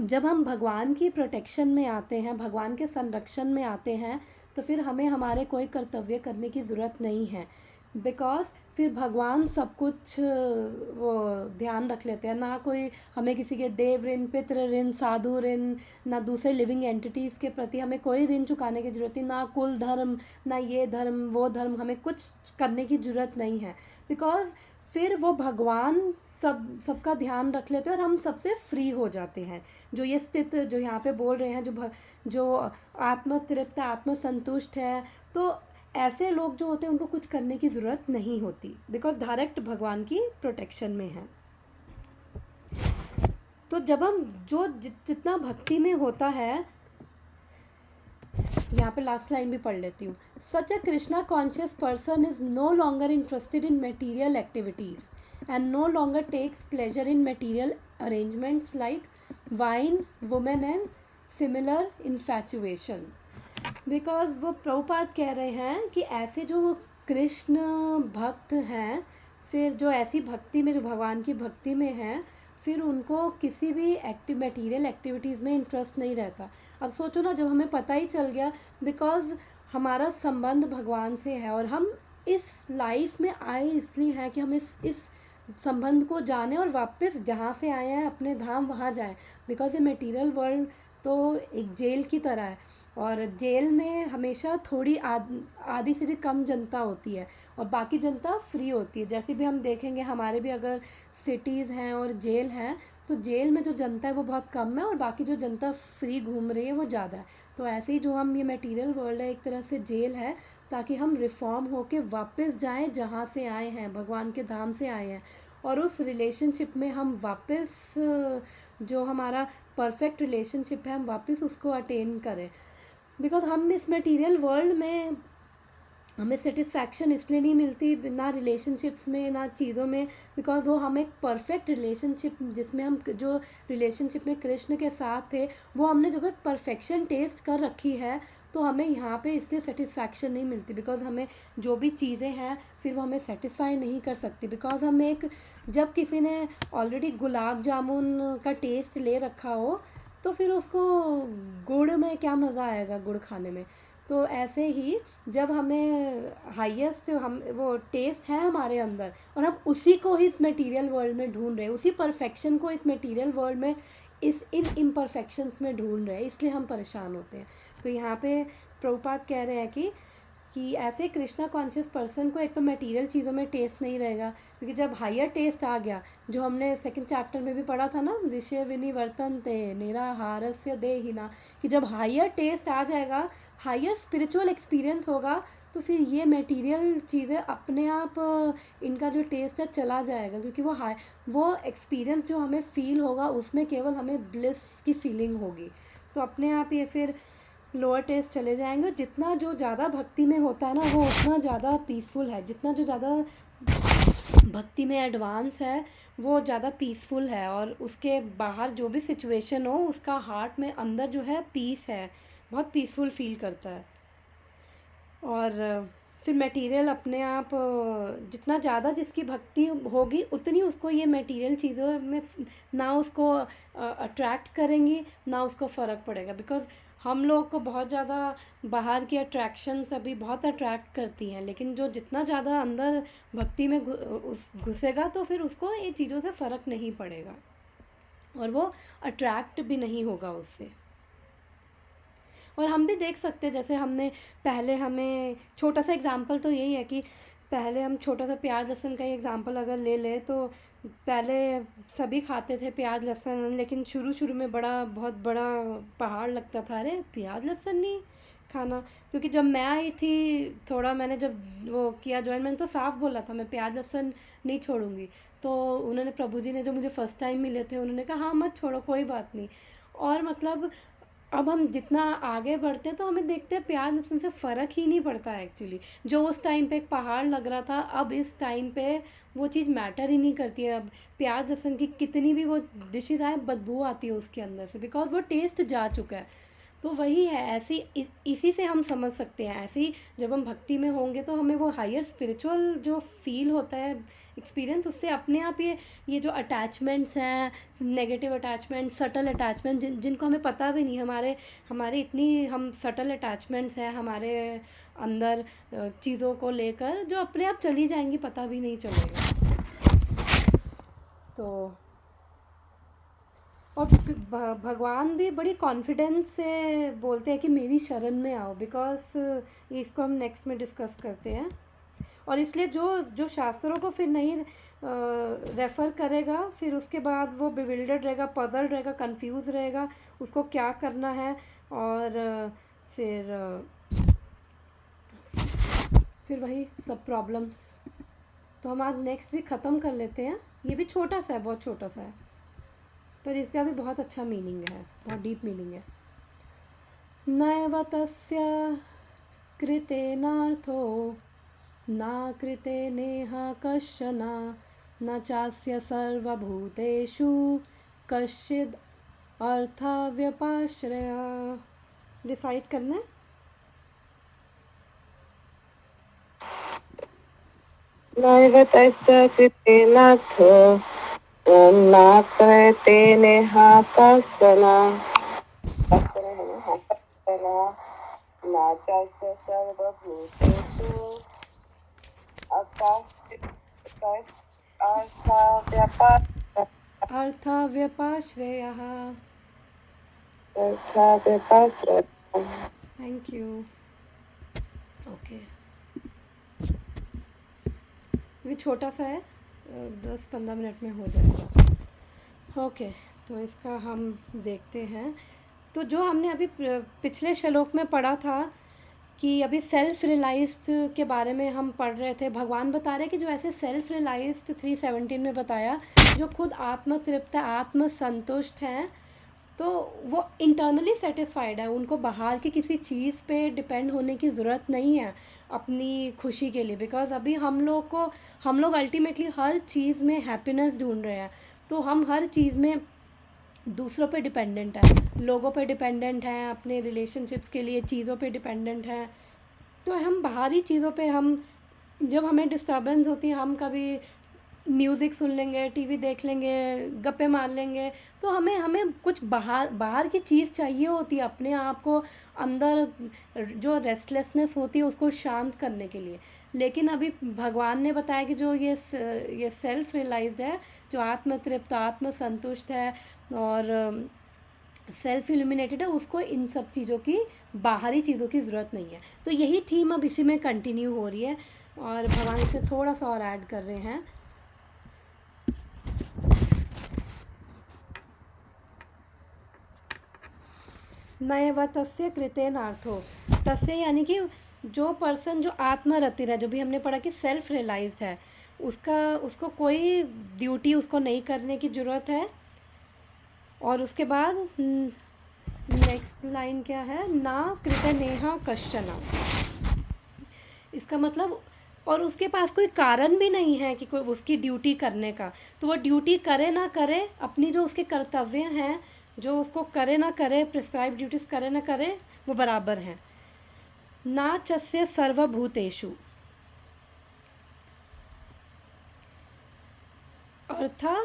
जब हम भगवान की प्रोटेक्शन में आते हैं, भगवान के संरक्षण में आते हैं, तो फिर हमें हमारे कोई कर्तव्य करने की ज़रूरत नहीं है, बिकॉज फिर भगवान सब कुछ वो ध्यान रख लेते हैं। ना कोई हमें किसी के देव ऋण, पितृ ऋण, साधु ऋण, ना दूसरे लिविंग एंटिटीज़ के प्रति हमें कोई ऋण चुकाने की ज़रूरत नहीं, ना कुल धर्म, ना ये धर्म वो धर्म, हमें कुछ करने की ज़रूरत नहीं है। बिकॉज फिर वो भगवान सबका ध्यान रख लेते हैं और हम सबसे फ्री हो जाते हैं। जो ये स्थित जो यहाँ पे बोल रहे हैं, जो आत्म तृप्त, आत्म संतुष्ट है, तो ऐसे लोग जो होते हैं उनको कुछ करने की ज़रूरत नहीं होती, बिकॉज डायरेक्ट भगवान की प्रोटेक्शन में है। तो जब हम जितना भक्ति में होता है, यहाँ पे लास्ट लाइन भी पढ़ लेती हूँ। Such a Krishna conscious person is no longer interested in material activities and no longer takes pleasure in material arrangements like wine, women and similar infatuations. Because वो प्रभुपाद कह रहे हैं कि ऐसे जो कृष्ण भक्त हैं, फिर जो ऐसी भक्ति में, जो भगवान की भक्ति में हैं, फिर उनको किसी भी मटेरियल एक्टिविटीज़ में इंटरेस्ट नहीं रहता। अब सोचो ना, जब हमें पता ही चल गया, बिकॉज हमारा संबंध भगवान से है और हम इस लाइफ में आए इसलिए हैं कि हम इस संबंध को जाने और वापस जहाँ से आए हैं अपने धाम वहाँ जाएं। बिकॉज ये मटेरियल वर्ल्ड तो एक जेल की तरह है और जेल में हमेशा थोड़ी आधी से भी कम जनता होती है और बाकी जनता फ्री होती है। जैसे भी हम देखेंगे, हमारे भी अगर सिटीज़ हैं और जेल हैं, तो जेल में जो जनता है वो बहुत कम है और बाकी जो जनता फ्री घूम रही है वो ज़्यादा है। तो ऐसे ही जो हम ये मटेरियल वर्ल्ड है, एक तरह से जेल है, ताकि हम रिफॉर्म होके वापस जाएं जहाँ से आए हैं, भगवान के धाम से आए हैं, और उस रिलेशनशिप में हम वापस जो हमारा परफेक्ट रिलेशनशिप है, हम वापस उसको अटेन करें। बिकॉज हम इस मटेरियल वर्ल्ड में हमें सेटिस्फैक्शन इसलिए नहीं मिलती, ना रिलेशनशिप्स में ना चीज़ों में, बिकॉज वो हम एक परफेक्ट रिलेशनशिप, जिसमें हम जो रिलेशनशिप में कृष्ण के साथ थे, वो हमने जब परफेक्शन टेस्ट कर रखी है, तो हमें यहाँ पे इसलिए सेटिस्फैक्शन नहीं मिलती। बिकॉज हमें जो भी चीज़ें हैं फिर वो हमें सेटिस्फाई नहीं कर सकती। बिकॉज हम एक, जब किसी ने ऑलरेडी गुलाब जामुन का टेस्ट ले रखा हो, तो फिर उसको गुड़ में क्या मज़ा आएगा, गुड़ खाने में। तो ऐसे ही जब हमें हाईएस्ट हम वो टेस्ट है हमारे अंदर और हम उसी को ही इस मटेरियल वर्ल्ड में ढूंढ रहे हैं, उसी परफेक्शन को इस मटेरियल वर्ल्ड में इन इम्परफेक्शंस में ढूंढ रहे हैं, इसलिए हम परेशान होते हैं। तो यहाँ पे प्रभुपाद कह रहे हैं कि ऐसे कृष्णा कॉन्शियस पर्सन को एक तो मटेरियल चीज़ों में टेस्ट नहीं रहेगा, क्योंकि जब हायर टेस्ट आ गया, जो हमने सेकंड चैप्टर में भी पढ़ा था ना, विषय विनिवर्तन्ते निराहारस्य देहिना, कि जब हायर टेस्ट आ जाएगा, हायर स्पिरिचुअल एक्सपीरियंस होगा, तो फिर ये मटेरियल चीज़ें अपने आप इनका जो टेस्ट है चला जाएगा, क्योंकि वो एक्सपीरियंस जो हमें फ़ील होगा उसमें केवल हमें ब्लिस की फीलिंग होगी। तो अपने आप ये फिर लोअर टेस्ट चले जाएंगे। जितना जो ज़्यादा भक्ति में होता है ना, वो उतना ज़्यादा पीसफुल है। जितना जो ज़्यादा भक्ति में एडवांस है, वो ज़्यादा पीसफुल है, और उसके बाहर जो भी सिचुएशन हो, उसका हार्ट में अंदर जो है पीस है, बहुत पीसफुल फील करता है। और फिर मटेरियल अपने आप, जितना ज़्यादा जिसकी भक्ति होगी उतनी उसको ये मटेरियल चीज़ों में ना उसको अट्रैक्ट करेंगी, ना उसको फ़र्क पड़ेगा। बिकॉज हम लोग को बहुत ज़्यादा बाहर की अट्रैक्शंस अभी बहुत अट्रैक्ट करती हैं, लेकिन जो जितना ज़्यादा अंदर भक्ति में घुसेगा, तो फिर उसको ये चीज़ों से फ़र्क नहीं पड़ेगा और वो अट्रैक्ट भी नहीं होगा उससे। और हम भी देख सकते हैं, जैसे हमने पहले, हमें छोटा सा एग्जांपल तो यही है कि पहले हम छोटा सा प्याज लहसुन का ही एग्जांपल अगर ले लें, तो पहले सभी खाते थे प्याज लहसुन, लेकिन शुरू में बहुत बड़ा पहाड़ लगता था, अरे प्याज लहसुन नहीं खाना। क्योंकि जब मैं आई थी, थोड़ा मैंने जब वो किया ज्वाइन, मैंने तो साफ बोला था मैं प्याज लहसुन नहीं छोड़ूंगी। तो उन्होंने, प्रभु जी ने जो मुझे फ़र्स्ट टाइम मिले थे, उन्होंने कहा हाँ मत छोड़ो, कोई बात नहीं। और मतलब अब हम जितना आगे बढ़ते हैं, तो हमें देखते हैं प्याज लहसुन से फ़र्क ही नहीं पड़ता है एक्चुअली। जो उस टाइम पे एक पहाड़ लग रहा था, अब इस टाइम पे वो चीज़ मैटर ही नहीं करती है। अब प्याज लहसुन की कितनी भी वो डिशेज आए, बदबू आती है उसके अंदर से, बिकॉज वो टेस्ट जा चुका है। तो वही है, ऐसी इसी से हम समझ सकते हैं। ऐसे ही जब हम भक्ति में होंगे तो हमें वो हायर स्पिरिचुअल जो फील होता है, एक्सपीरियंस, उससे अपने आप ये जो अटैचमेंट्स हैं, नेगेटिव अटैचमेंट, सटल अटैचमेंट, जिनको हमें पता भी नहीं, हमारे हमारे इतनी हम सटल अटैचमेंट्स हैं हमारे अंदर चीज़ों को लेकर, जो अपने आप चली जाएंगी, पता भी नहीं चलेगा। तो और भगवान भी बड़ी कॉन्फिडेंस से बोलते हैं कि मेरी शरण में आओ, बिकॉज इसको हम नेक्स्ट में डिस्कस करते हैं। और इसलिए जो जो शास्त्रों को फिर नहीं रेफ़र करेगा, फिर उसके बाद वो बिविल्डर्ड रहेगा, पजल रहेगा, कंफ्यूज रहेगा, उसको क्या करना है। और फिर वही सब प्रॉब्लम्स। तो हम आज नेक्स्ट वीक ख़त्म कर लेते हैं। ये भी छोटा सा है, बहुत छोटा सा है, पर इसका भी बहुत अच्छा मीनिंग है, बहुत डीप मीनिंग है। नैव तस्य कृतेनार्थो न कृते नेह कश्चन न चास्य सर्वभूतेषु कश्चिद् अर्थव्यपाश्रयः। डिसाइड करना है। नैव तस्य कृतेनार्थो न कृते नेह कश्चन कश्चन है ना, कश्चन न चास्य सर्वभूतेषु अर्थव्यपाश्रयः। अर्थव्यपाश्रयः। Thank you. ओके, ये छोटा सा है, 10-15 मिनट में हो जाएगा। ओके, तो इसका हम देखते हैं। तो जो हमने अभी पिछले श्लोक में पढ़ा था कि अभी सेल्फ रियलाइज्ड के बारे में हम पढ़ रहे थे, भगवान बता रहे कि जो ऐसे सेल्फ रियलाइज्ड 3:17 में बताया, जो खुद आत्म तृप्त, आत्म संतुष्ट हैं, तो वो इंटरनली सेटिस्फाइड है, उनको बाहर की किसी चीज़ पे डिपेंड होने की ज़रूरत नहीं है अपनी खुशी के लिए। बिकॉज अभी हम लोग अल्टीमेटली हर चीज़ में हैप्पीनेस ढूंढ रहे हैं। तो हम हर चीज़ में दूसरों पे डिपेंडेंट है, लोगों पे डिपेंडेंट हैं, अपने रिलेशनशिप्स के लिए चीज़ों पे डिपेंडेंट हैं। तो हम बाहरी चीज़ों पे जब हमें डिस्टर्बेंस होती है, हम कभी म्यूज़िक सुन लेंगे, टीवी देख लेंगे, गप्पे मार लेंगे। तो हमें कुछ बाहर की चीज़ चाहिए होती है अपने आप को अंदर, जो रेस्टलेसनेस होती है उसको शांत करने के लिए। लेकिन अभी भगवान ने बताया कि जो ये सेल्फ रियलाइज्ड है, जो आत्म तृप्त, आत्म संतुष्ट है और सेल्फ इल्यूमिनेटेड है, उसको इन सब चीज़ों की, बाहरी चीज़ों की ज़रूरत नहीं है। तो यही थीम अब इसी में कंटिन्यू हो रही है और भगवान इसे थोड़ा सा और ऐड कर रहे हैं। नैव तस्य कृतेनार्थो, तस्य यानी कि जो पर्सन जो आत्मरतिर है, जो भी हमने पढ़ा कि सेल्फ रियलाइज्ड है, उसको कोई ड्यूटी उसको नहीं करने की ज़रूरत है। और उसके बाद नेक्स्ट लाइन क्या है, ना कृते नेहा कश्चना। इसका मतलब, और उसके पास कोई कारण भी नहीं है कि कोई उसकी ड्यूटी करने का। तो वो ड्यूटी करे ना करे, अपनी जो उसके कर्तव्य हैं, जो उसको करे ना करे, प्रिस्क्राइब ड्यूटीज करे ना करे, वो बराबर हैं। ना चस्य सर्वभूतेषु, अर्था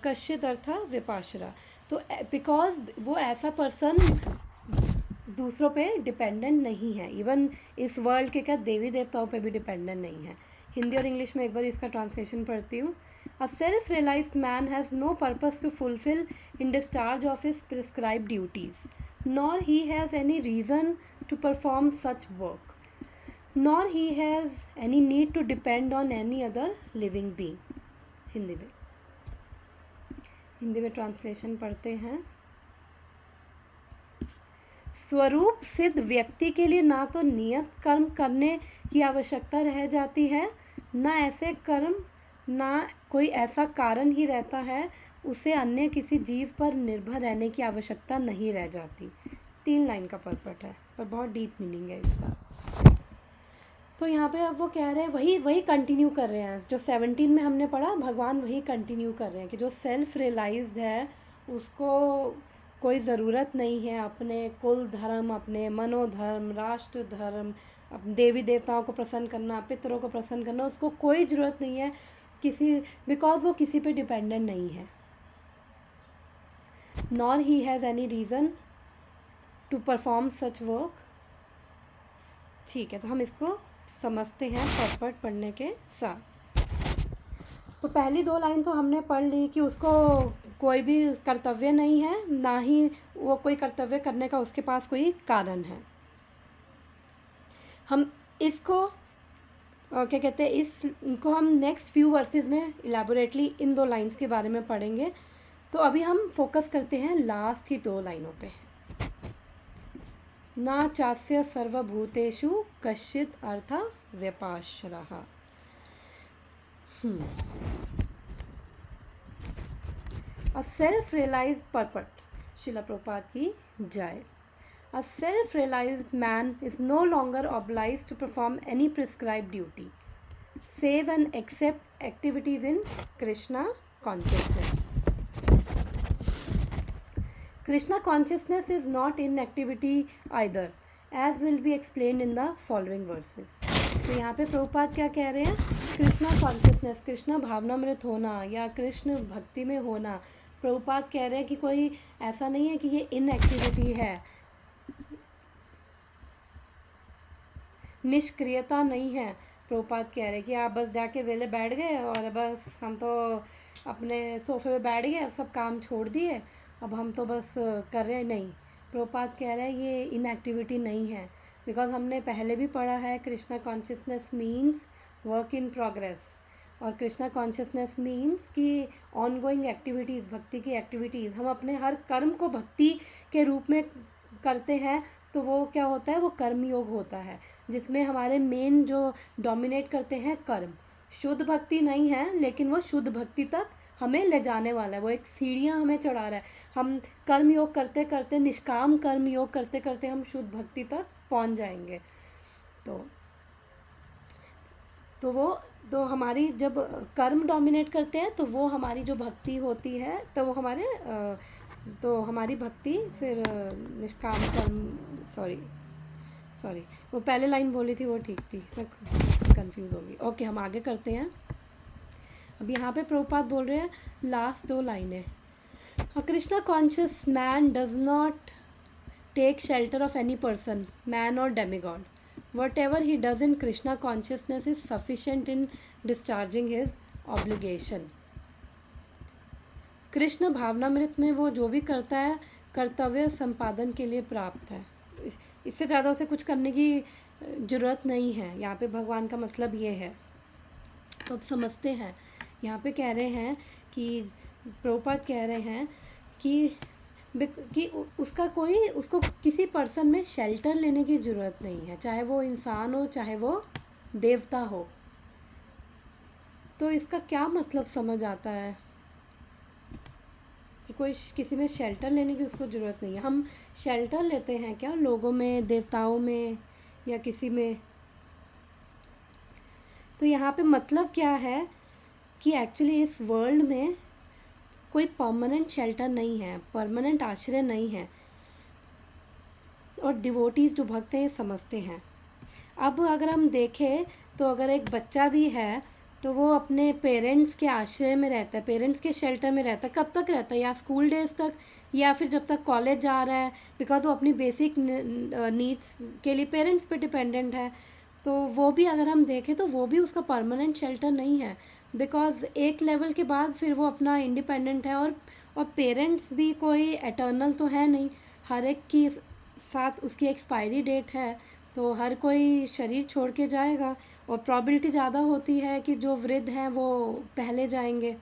कश्चित अर्था विपाशरा। तो बिकॉज वो ऐसा पर्सन दूसरों पे डिपेंडेंट नहीं है, इवन इस वर्ल्ड के क्या देवी देवताओं पे भी डिपेंडेंट नहीं है। हिंदी और इंग्लिश में एक बार इसका ट्रांसलेशन पढ़ती हूँ। A self realised man has no purpose to fulfil in discharge of his prescribed duties, nor he has any reason to perform such work, nor he has any need to depend on any other living being. Hindi में translation पढ़ते हैं। स्वरूप सिद्ध व्यक्ति के लिए ना तो नियत कर्म करने की आवश्यकता रह जाती है, ना ऐसे कर्म, ना कोई ऐसा कारण ही रहता है, उसे अन्य किसी जीव पर निर्भर रहने की आवश्यकता नहीं रह जाती। 3 लाइन का परपट है, पर बहुत डीप मीनिंग है इसका। तो यहाँ पे अब वो कह रहे हैं, वही कंटिन्यू कर रहे हैं जो 17 में हमने पढ़ा। भगवान वही कंटिन्यू कर रहे हैं कि जो सेल्फ रियलाइज्ड है, उसको कोई ज़रूरत नहीं है अपने कुल धर्म, अपने मनोधर्म, राष्ट्र धर्म, देवी देवताओं को प्रसन्न करना, पितरों को प्रसन्न करना, उसको कोई ज़रूरत नहीं है किसी, बिकॉज वो किसी पे डिपेंडेंट नहीं है. Nor he has any reason to perform such work. ठीक है, तो हम इसको समझते हैं पट पढ़ने के साथ. तो पहली 2 लाइन तो हमने पढ़ ली कि उसको कोई भी कर्तव्य नहीं है, ना ही वो कोई कर्तव्य करने का उसके पास कोई कारण है. हम इसको क्या कहते हैं, इनको हम नेक्स्ट फ्यू वर्सेस में इलेबोरेटली इन 2 लाइन्स के बारे में पढ़ेंगे. तो अभी हम फोकस करते हैं लास्ट की 2 लाइनों पे. ना चास्य सर्वभूतेषु कश्चित् अर्थ व्यपाश्रयः. A self-realized purpose. Srila Prabhupada की जय. A self-realized man is no longer obliged to perform any prescribed duty, save and accept activities in Krishna consciousness. Krishna consciousness is not inactivity either, as will be explained in the following verses. तो यहाँ पे प्रभुपाद क्या कह रहे हैं, Krishna consciousness, Krishna भावनामृत होना या कृष्ण भक्ति में होना, प्रभुपाद कह रहे हैं कि कोई ऐसा नहीं है कि ये इनएक्टिविटी है, निष्क्रियता नहीं है. प्रभुपाद कह रहे हैं कि आप बस जाके वेले बैठ गए और बस हम तो अपने सोफे पे बैठ गए, सब काम छोड़ दिए, अब हम तो बस कर रहे हैं. नहीं, प्रभुपाद कह रहे हैं ये इनएक्टिविटी नहीं है, बिकॉज हमने पहले भी पढ़ा है Krishna consciousness means work in progress, और कृष्णा कॉन्शियसनेस मीन्स कि ऑन गोइंग एक्टिविटीज़, भक्ति की एक्टिविटीज़. हम अपने हर कर्म को भक्ति के रूप में करते हैं, तो वो क्या होता है, वो कर्म योग होता है, जिसमें हमारे मेन जो डोमिनेट करते हैं कर्म. शुद्ध भक्ति नहीं है, लेकिन वो शुद्ध भक्ति तक हमें ले जाने वाला है, वो एक सीढ़ियाँ हमें चढ़ा रहा है. हम कर्म योग करते करते, निष्काम कर्म योग करते करते हम शुद्ध भक्ति तक पहुंच जाएंगे. तो वो तो हमारी जब कर्म डोमिनेट करते हैं, तो वो हमारी जो भक्ति होती है, तो वो हमारी भक्ति फिर निष्काम कर्म, सॉरी वो पहले लाइन बोली थी वो ठीक थी, मैं कंफ्यूज होगी. ओके, हम आगे करते हैं. अब यहाँ पे प्रभुपाद बोल रहे हैं लास्ट 2 लाइनें. A Krishna conscious man does not take shelter of any person, man और demigod. Whatever he does in Krishna consciousness is sufficient in discharging his obligation. Krishna भावनामृत में वो जो भी करता है कर्तव्य संपादन के लिए प्राप्त है, इससे ज़्यादा उसे कुछ करने की ज़रूरत नहीं है. यहाँ पे भगवान का मतलब ये है. तो अब समझते हैं. यहाँ पे कह रहे हैं कि प्रभुपाद कह रहे हैं कि उसको किसी पर्सन में शेल्टर लेने की ज़रूरत नहीं है, चाहे वो इंसान हो चाहे वो देवता हो. तो इसका क्या मतलब समझ आता है कि कोई किसी में शेल्टर लेने की उसको ज़रूरत नहीं है. हम शेल्टर लेते हैं क्या लोगों में, देवताओं में या किसी में. तो यहाँ पे मतलब क्या है कि एक्चुअली इस वर्ल्ड में कोई परमानेंट शेल्टर नहीं है, परमानेंट आश्रय नहीं है, और डिवोटीज़ जो भक्त हैं ये समझते हैं. अब अगर हम देखें तो अगर एक बच्चा भी है तो वो अपने पेरेंट्स के आश्रय में रहता है, पेरेंट्स के शेल्टर में रहता है. कब तक रहता है, या स्कूल डेज तक, या फिर जब तक कॉलेज जा रहा है, बिकॉज वो अपनी बेसिक नीड्स के लिए पेरेंट्स पे डिपेंडेंट है. तो वो भी अगर हम देखें तो वो भी उसका परमानेंट शेल्टर नहीं है, बिकॉज एक लेवल के बाद फिर वो अपना इंडिपेंडेंट है. और पेरेंट्स भी कोई एटर्नल तो है नहीं, हर एक की साथ उसकी एक्सपायरी डेट है, तो हर कोई शरीर छोड़ के जाएगा, और प्रॉबिलिटी ज़्यादा होती है कि जो वृद्ध हैं वो पहले जाएंगे.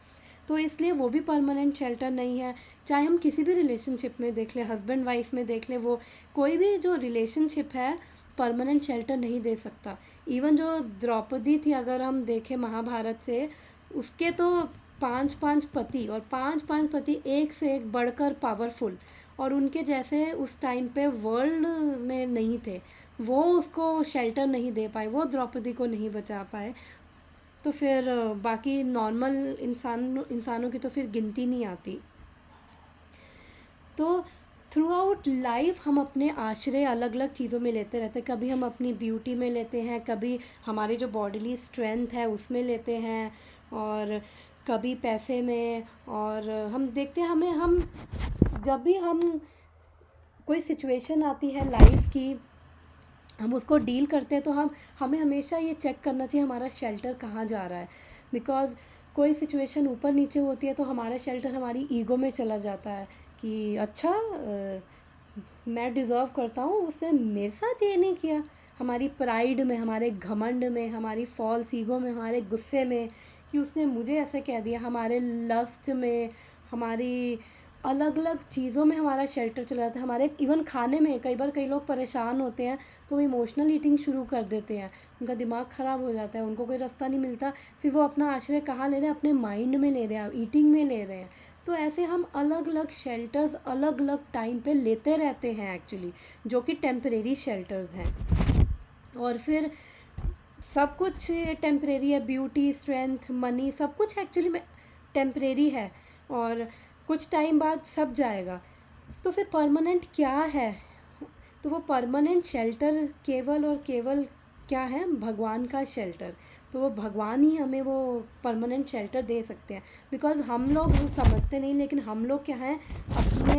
तो इसलिए वो भी परमानेंट शेल्टर नहीं है. चाहे हम किसी भी रिलेशनशिप में देख लें, हस्बैंड वाइफ में देख लें, वो कोई भी जो रिलेशनशिप है परमानेंट शेल्टर नहीं दे सकता. इवन जो द्रौपदी थी, अगर हम देखें महाभारत से, उसके तो 5 पति, और 5 पति एक से एक बढ़कर पावरफुल, और उनके जैसे उस टाइम पे वर्ल्ड में नहीं थे. वो उसको शेल्टर नहीं दे पाए, वो द्रौपदी को नहीं बचा पाए. तो फिर बाकी नॉर्मल इंसानों की तो फिर गिनती नहीं आती. तो थ्रू आउट लाइफ हम अपने आश्रय अलग अलग चीज़ों में लेते रहते हैं। कभी हम अपनी ब्यूटी में लेते हैं, कभी हमारी जो बॉडीली स्ट्रेंथ है उसमें लेते हैं, और कभी पैसे में। और हम देखते हैं हम जब भी हम कोई सिचुएशन आती है लाइफ की, हम उसको डील करते हैं, तो हमें हमेशा ये चेक करना चाहिए हमारा शेल्टर कहाँ जा रहा है। बिकॉज़ कोई सिचुएशन ऊपर नीचे होती है तो हमारा शेल्टर हमारी ईगो में चला जाता है कि अच्छा मैं डिज़र्व करता हूँ, उसने मेरे साथ ये नहीं किया। हमारी प्राइड में, हमारे घमंड में, हमारी फॉल्स ईगो में, हमारे गुस्से में कि उसने मुझे ऐसे कह दिया, हमारे लस्ट में, हमारी अलग अलग चीज़ों में हमारा शेल्टर चला जाता है। हमारे इवन खाने में कई बार कई लोग परेशान होते हैं तो वो इमोशनल ईटिंग शुरू कर देते हैं, उनका दिमाग ख़राब हो जाता है, उनको कोई रास्ता नहीं मिलता, फिर वो अपना आश्रय कहाँ ले रहे हैं, अपने माइंड में ले रहे हैं, ईटिंग में ले रहे हैं। तो ऐसे हम अलग अलग शेल्टर्स अलग अलग टाइम पे लेते रहते हैं एक्चुअली, जो कि टेम्परेरी शेल्टर्स हैं। और फिर सब कुछ टेम्परेरी है, ब्यूटी, स्ट्रेंथ, मनी, सब कुछ एक्चुअली में टेम्परेरी है, और कुछ टाइम बाद सब जाएगा। तो फिर परमानेंट क्या है? तो वो परमानेंट शेल्टर केवल और केवल क्या है? भगवान का शेल्टर। तो वो भगवान ही हमें वो परमानेंट शेल्टर दे सकते हैं। बिकॉज़ हम लोग समझते नहीं, लेकिन हम लोग क्या हैं,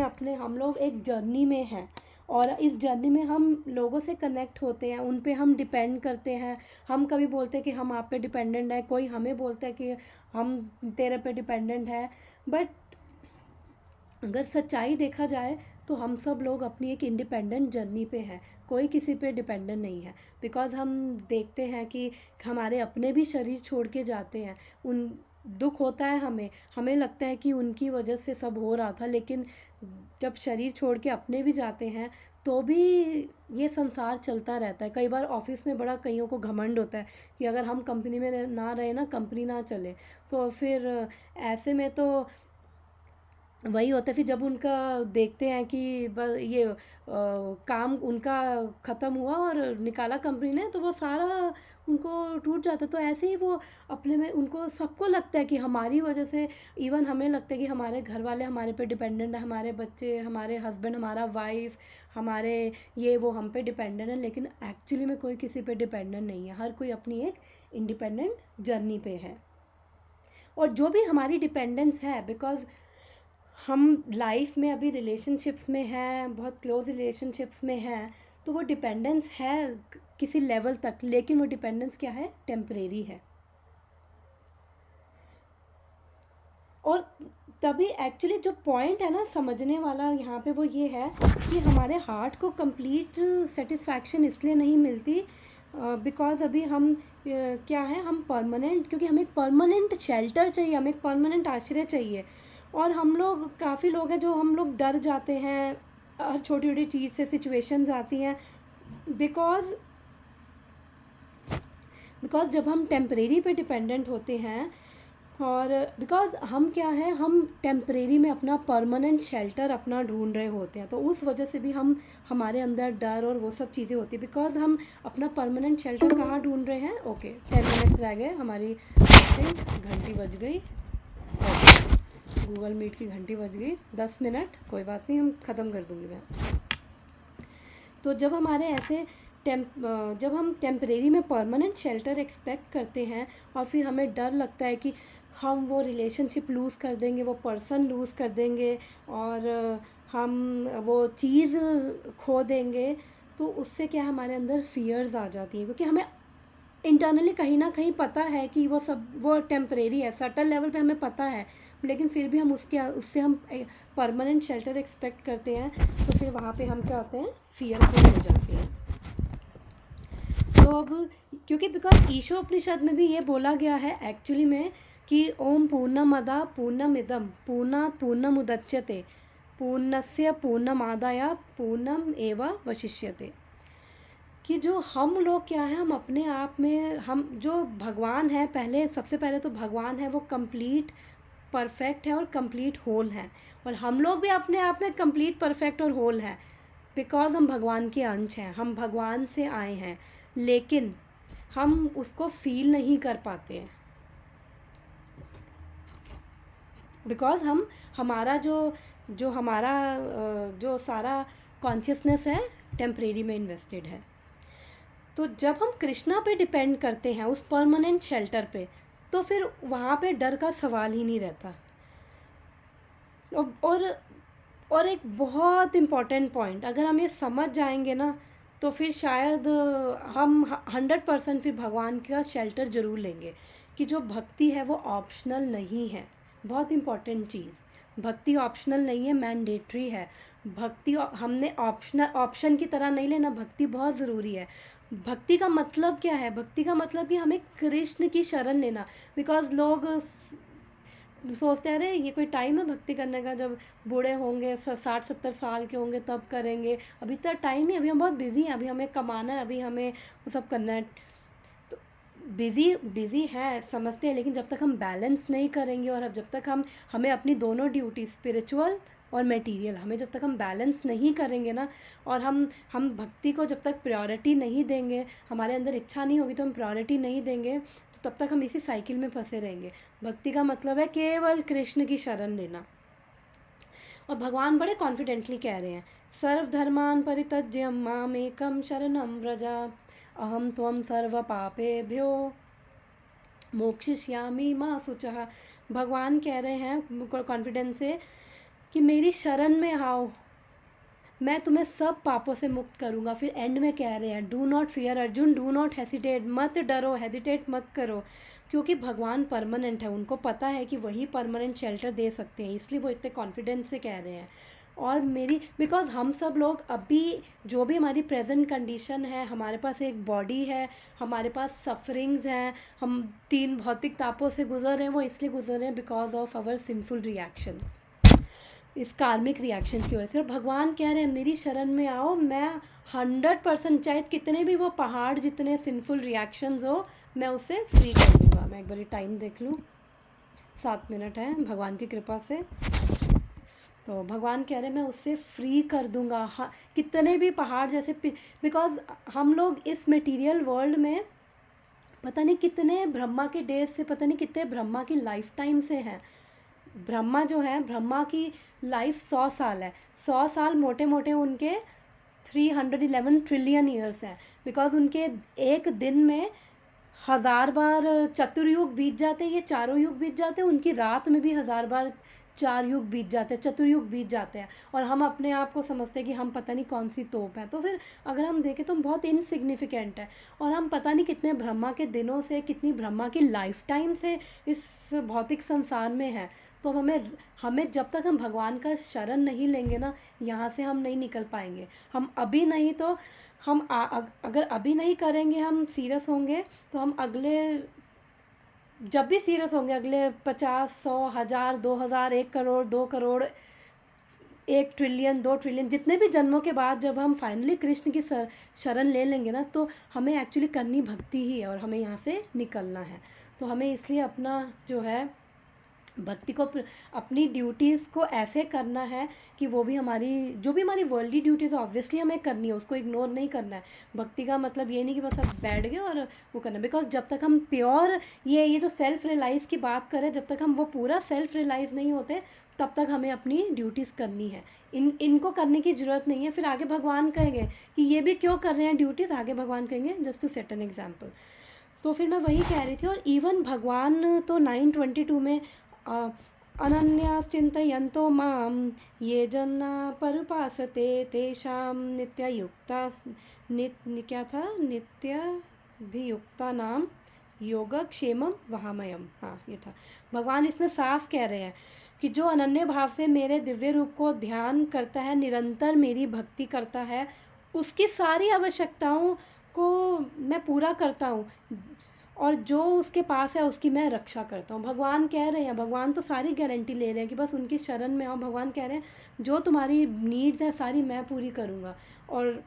अपने हम लोग एक जर्नी में हैं, और इस जर्नी में हम लोगों से कनेक्ट होते हैं, उन पे हम डिपेंड करते हैं। हम कभी बोलते हैं कि हम आप पे डिपेंडेंट हैं, कोई हमें बोलता है कि हम तेरे पे डिपेंडेंट हैं। बट अगर सच्चाई देखा जाए तो हम सब लोग अपनी एक इंडिपेंडेंट जर्नी पे हैं, कोई किसी पे डिपेंडेंट नहीं है। बिकॉज़ हम देखते हैं कि हमारे अपने भी शरीर छोड़ के जाते हैं, उन दुख होता है हमें लगता है कि उनकी वजह से सब हो रहा था, लेकिन जब शरीर छोड़ के अपने भी जाते हैं तो भी ये संसार चलता रहता है। कई बार ऑफिस में बड़ा कईयों को घमंड होता है कि अगर हम कंपनी में ना रहे ना, कंपनी ना चले, तो फिर ऐसे में तो वही होता है। फिर जब उनका देखते हैं कि ये काम उनका ख़त्म हुआ और निकाला कंपनी ने, तो वो सारा उनको टूट जाता है। तो ऐसे ही वो अपने में, उनको सबको लगता है कि हमारी वजह से, इवन हमें लगता है कि हमारे घर वाले हमारे पे डिपेंडेंट है, हमारे बच्चे, हमारे हस्बैंड, हमारा वाइफ, हमारे ये वो हम पे डिपेंडेंट है। लेकिन एक्चुअली में कोई किसी पे डिपेंडेंट नहीं है, हर कोई अपनी एक इंडिपेंडेंट जर्नी पे है। और जो भी हमारी डिपेंडेंस है, बिकॉज़ हम लाइफ में अभी रिलेशनशिप्स में हैं, बहुत क्लोज रिलेशनशिप्स में हैं, तो वो डिपेंडेंस है किसी लेवल तक, लेकिन वो डिपेंडेंस क्या है? टेम्परेरी है। और तभी एक्चुअली जो पॉइंट है ना समझने वाला यहाँ पे, वो ये है कि हमारे हार्ट को कंप्लीट सेटिस्फैक्शन इसलिए नहीं मिलती बिकॉज़ अभी हम क्या है, हम परमानेंट, क्योंकि हमें एक परमानेंट शेल्टर चाहिए, हमें एक परमानेंट आश्रय चाहिए। और हम लोग, काफ़ी लोग हैं जो हम लोग डर जाते हैं हर छोटी छोटी चीज़ से, सिचुएशंस आती हैं, बिकॉज़ जब हम टेम्परेरी पे डिपेंडेंट होते हैं, और बिकॉज़ हम क्या है, हम टेम्परेरी में अपना परमानेंट शेल्टर अपना ढूंढ रहे होते हैं, तो उस वजह से भी हमारे अंदर डर और वो सब चीज़ें होती है। बिकॉज़ हम अपना परमानेंट शेल्टर कहाँ ढूंढ रहे हैं? ओके, 10 मिनट्स रह गए हमारी, घंटी बज गई, गूगल मीट की घंटी बज गई। 10 मिनट, कोई बात नहीं, हम ख़त्म कर दूँगी मैं। तो जब हमारे ऐसे जब हम टेम्परेरी में परमानेंट शेल्टर एक्सपेक्ट करते हैं, और फिर हमें डर लगता है कि हम वो रिलेशनशिप लूज़ कर देंगे, वो पर्सन लूज़ कर देंगे, और हम वो चीज़ खो देंगे, तो उससे क्या हमारे अंदर फियर्स आ जाती हैं, क्योंकि हमें इंटरनली कहीं ना कहीं पता है कि वो टेम्परेरी है, सटल लेवल पे हमें पता है, लेकिन फिर भी हम उससे हम परमानेंट शेल्टर एक्सपेक्ट करते हैं, तो फिर वहाँ पे हम क्या होते हैं, फियरफुल हो जाते हैं। तो अब क्योंकि बिकॉज ईशोपनिषद में भी ये बोला गया है एक्चुअली में कि ओम पूर्णमदा पूर्णमिदम पूर्णात् पूर्णमुदच्यते पूर्णस्य पूर्णमादाय पूर्णम एव वशिष्यते, कि जो हम लोग क्या है, हम अपने आप में, हम जो भगवान है, पहले सबसे पहले तो भगवान है वो कंप्लीट परफेक्ट है और कंप्लीट होल है, और हम लोग भी अपने आप में कंप्लीट परफेक्ट और होल है, बिकॉज हम भगवान के अंश हैं, हम भगवान से आए हैं, लेकिन हम उसको फील नहीं कर पाते हैं, बिकॉज हमारा जो जो हमारा जो सारा कॉन्शियसनेस है टेम्परेरी में इन्वेस्टेड है। तो जब हम कृष्णा पे डिपेंड करते हैं उस परमानेंट शेल्टर पे, तो फिर वहाँ पे डर का सवाल ही नहीं रहता। और और एक बहुत इम्पॉर्टेंट पॉइंट, अगर हम ये समझ जाएंगे ना, तो फिर शायद हम 100% फिर भगवान का शेल्टर ज़रूर लेंगे कि जो भक्ति है वो ऑप्शनल नहीं है। बहुत इम्पॉर्टेंट चीज़, भक्ति ऑप्शनल नहीं है, मैंडेटरी है। भक्ति हमने ऑप्शन की तरह नहीं लेना, भक्ति बहुत ज़रूरी है। भक्ति का मतलब क्या है? भक्ति का मतलब कि हमें कृष्ण की शरण लेना। बिकॉज लोग सोचते हैं अरे ये कोई टाइम है भक्ति करने का, जब बूढ़े होंगे 60-70 साल के होंगे तब करेंगे, अभी तक टाइम नहीं, अभी हम बहुत बिज़ी हैं, अभी हमें कमाना है, अभी हमें वो सब करना है। तो बिज़ी है समझते हैं, लेकिन जब तक हम बैलेंस नहीं करेंगे और जब तक हमें अपनी दोनों ड्यूटी स्पिरिचुअल और मटेरियल, हमें जब तक हम बैलेंस नहीं करेंगे ना, और हम भक्ति को जब तक प्रायोरिटी नहीं देंगे, हमारे अंदर इच्छा नहीं होगी तो हम प्रायोरिटी नहीं देंगे, तो तब तक हम इसी साइकिल में फंसे रहेंगे। भक्ति का मतलब है केवल कृष्ण की शरण लेना। और भगवान बड़े कॉन्फिडेंटली कह रहे हैं, सर्वधर्मान् परित्यज्य मामेकं शरणं व्रज अहम त्वं सर्व पापेभ्यो मोक्षयिष्यामि मा शुचः। भगवान कह रहे हैं कॉन्फिडेंस से कि मेरी शरण में आओ, मैं तुम्हें सब पापों से मुक्त करूँगा। फिर एंड में कह रहे हैं, do not fear Arjun, do not hesitate, मत डरो, हेजिटेट मत करो, क्योंकि भगवान परमानेंट है, उनको पता है कि वही परमानेंट शेल्टर दे सकते हैं, इसलिए वो इतने कॉन्फिडेंस से कह रहे हैं। और मेरी बिकॉज हम सब लोग अभी जो भी हमारी प्रेजेंट कंडीशन है, हमारे पास एक बॉडी है, हमारे पास सफरिंग्स हैं, हम 3 भौतिक तापों से गुजर रहे हैं, वो इसलिए गुजर रहे हैं because of our sinful reactions, इस कार्मिक रिएक्शन की वजह से। और भगवान कह रहे हैं मेरी शरण में आओ, मैं 100% चाहे कितने भी वो पहाड़ जितने सिंफुल रिएक्शंस हो, मैं उसे फ्री कर दूँगा। मैं एक बार टाइम देख लूँ, 7 मिनट है भगवान की कृपा से। तो भगवान कह रहे हैं मैं उससे फ्री कर दूँगा, हाँ, कितने भी पहाड़ जैसे, बिकॉज हम लोग इस मटेरियल वर्ल्ड में पता नहीं कितने ब्रह्मा के डेज से, पता नहीं कितने ब्रह्मा की लाइफ टाइम से हैं। ब्रह्मा जो है, ब्रह्मा की लाइफ 100 साल है, 100 साल मोटे मोटे उनके 311 ट्रिलियन ईयर्स हैं, बिकॉज उनके एक दिन में 1000 बार चतुर्युग बीत जाते हैं, ये चारों युग बीत जाते हैं, उनकी रात में भी 1000 बार 4 युग बीत जाते हैं, चतुर्युग बीत जाते हैं, और हम अपने आप को समझते हैं कि हम पता नहीं कौन सी तोप है। तो फिर अगर हम देखें तो हम बहुत इनसिग्निफिकेंट है, और हम पता नहीं कितने ब्रह्मा के दिनों से, कितनी ब्रह्मा की लाइफ टाइम से इस भौतिक संसार में है। तो हमें जब तक हम भगवान का शरण नहीं लेंगे ना, यहाँ से हम नहीं निकल पाएंगे। हम अभी नहीं तो अगर अभी नहीं करेंगे, हम सीरियस होंगे, तो हम अगले, जब भी सीरियस होंगे, अगले 50, 100, 1000, 2000, 1 करोड़, 2 करोड़, 1 ट्रिलियन, 2 ट्रिलियन, जितने भी जन्मों के बाद जब हम फाइनली कृष्ण की शरण ले लेंगे ना, तो हमें एक्चुअली करनी भक्ति ही है, और हमें यहाँ से निकलना है। तो हमें इसलिए अपना जो है भक्ति को, अपनी ड्यूटीज़ को ऐसे करना है कि वो भी हमारी, जो भी हमारी वर्ल्डली ड्यूटीज़ ऑब्वियसली हमें करनी है, उसको इग्नोर नहीं करना है। भक्ति का मतलब ये नहीं कि बस आप बैठ गए और वो करना, बिकॉज जब तक हम प्योर ये जो सेल्फ रियलाइज़ की बात करें, जब तक हम वो पूरा सेल्फ रियलाइज़ नहीं होते, तब तक हमें अपनी ड्यूटीज़ करनी है। इनको करने की ज़रूरत नहीं है। फिर आगे भगवान कहेंगे कि ये भी क्यों कर रहे हैं ड्यूटीज़, आगे भगवान कहेंगे just to set an example. तो फिर मैं वही कह रही थी। और इवन भगवान तो 9:22 में अनन्या चिंतयन्तो माम ये जना परुपासते तेषां नित्ययुक्ता क्या था, नित्यभियुक्ता नाम योगक्षेमम वहामयम, हाँ ये था। भगवान इसमें साफ कह रहे हैं कि जो अनन्य भाव से मेरे दिव्य रूप को ध्यान करता है, निरंतर मेरी भक्ति करता है, उसकी सारी आवश्यकताओं को मैं पूरा करता हूँ, और जो उसके पास है उसकी मैं रक्षा करता हूँ। भगवान कह रहे हैं, भगवान तो सारी गारंटी ले रहे हैं कि बस उनकी शरण में आओ। भगवान कह रहे हैं जो तुम्हारी नीड्स है सारी मैं पूरी करूँगा, और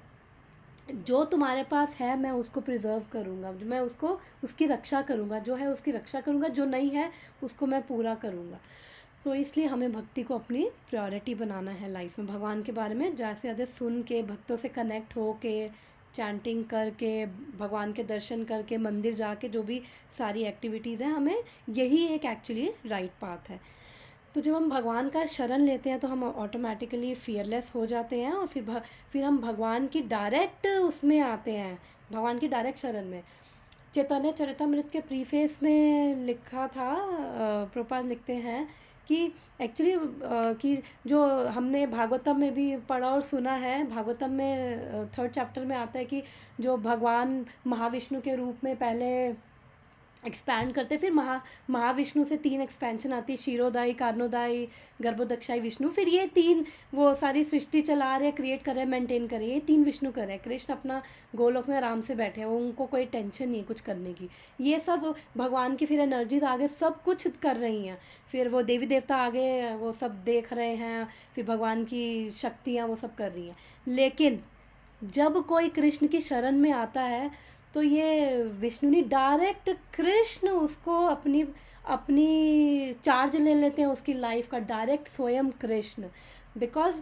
जो तुम्हारे पास है मैं उसको प्रिजर्व करूँगा, मैं उसको, उसकी रक्षा करूँगा, जो है उसकी रक्षा करूँगा, जो नहीं है उसको मैं पूरा करूँगा। तो इसलिए हमें भक्ति को अपनी प्रायोरिटी बनाना है लाइफ में। भगवान के बारे में ज़्यादा से ज़्यादा सुन के, भक्तों से कनेक्ट हो के, चैंटिंग करके, भगवान के दर्शन करके, मंदिर जाके, जो भी सारी एक्टिविटीज़ हैं, हमें यही एक एक्चुअली राइट पाथ है। तो जब हम भगवान का शरण लेते हैं तो हम ऑटोमेटिकली फियरलेस हो जाते हैं और फिर हम भगवान की डायरेक्ट उसमें आते हैं, भगवान की डायरेक्ट शरण में। चैतन्य चरितमृत के प्रीफेस में लिखा था, प्रभुपाद लिखते हैं कि एक्चुअली कि जो हमने भागवतम में भी पढ़ा और सुना है, भागवतम में 3rd चैप्टर में आता है कि जो भगवान महाविष्णु के रूप में पहले एक्सपैंड करते, फिर महाविष्णु से 3 एक्सपेंशन आती है, क्षीरोदाई, कारणोदाई, गर्भोदक्षाई विष्णु। फिर ये 3 वो सारी सृष्टि चला रहे, क्रिएट कर रहे, मेंटेन कर रहे, ये 3 विष्णु कर रहे हैं। कृष्ण अपना गोलोक में आराम से बैठे हैं, उनको कोई टेंशन नहीं है कुछ करने की। ये सब भगवान की फिर एनर्जीज आगे सब कुछ कर रही हैं। फिर वो देवी देवता आगे वो सब देख रहे हैं, फिर भगवान की शक्तियाँ वो सब कर रही हैं। लेकिन जब कोई कृष्ण की शरण में आता है तो ये विष्णु नहीं, डायरेक्ट कृष्ण उसको अपनी अपनी चार्ज ले लेते हैं उसकी लाइफ का, डायरेक्ट स्वयं कृष्ण। बिकॉज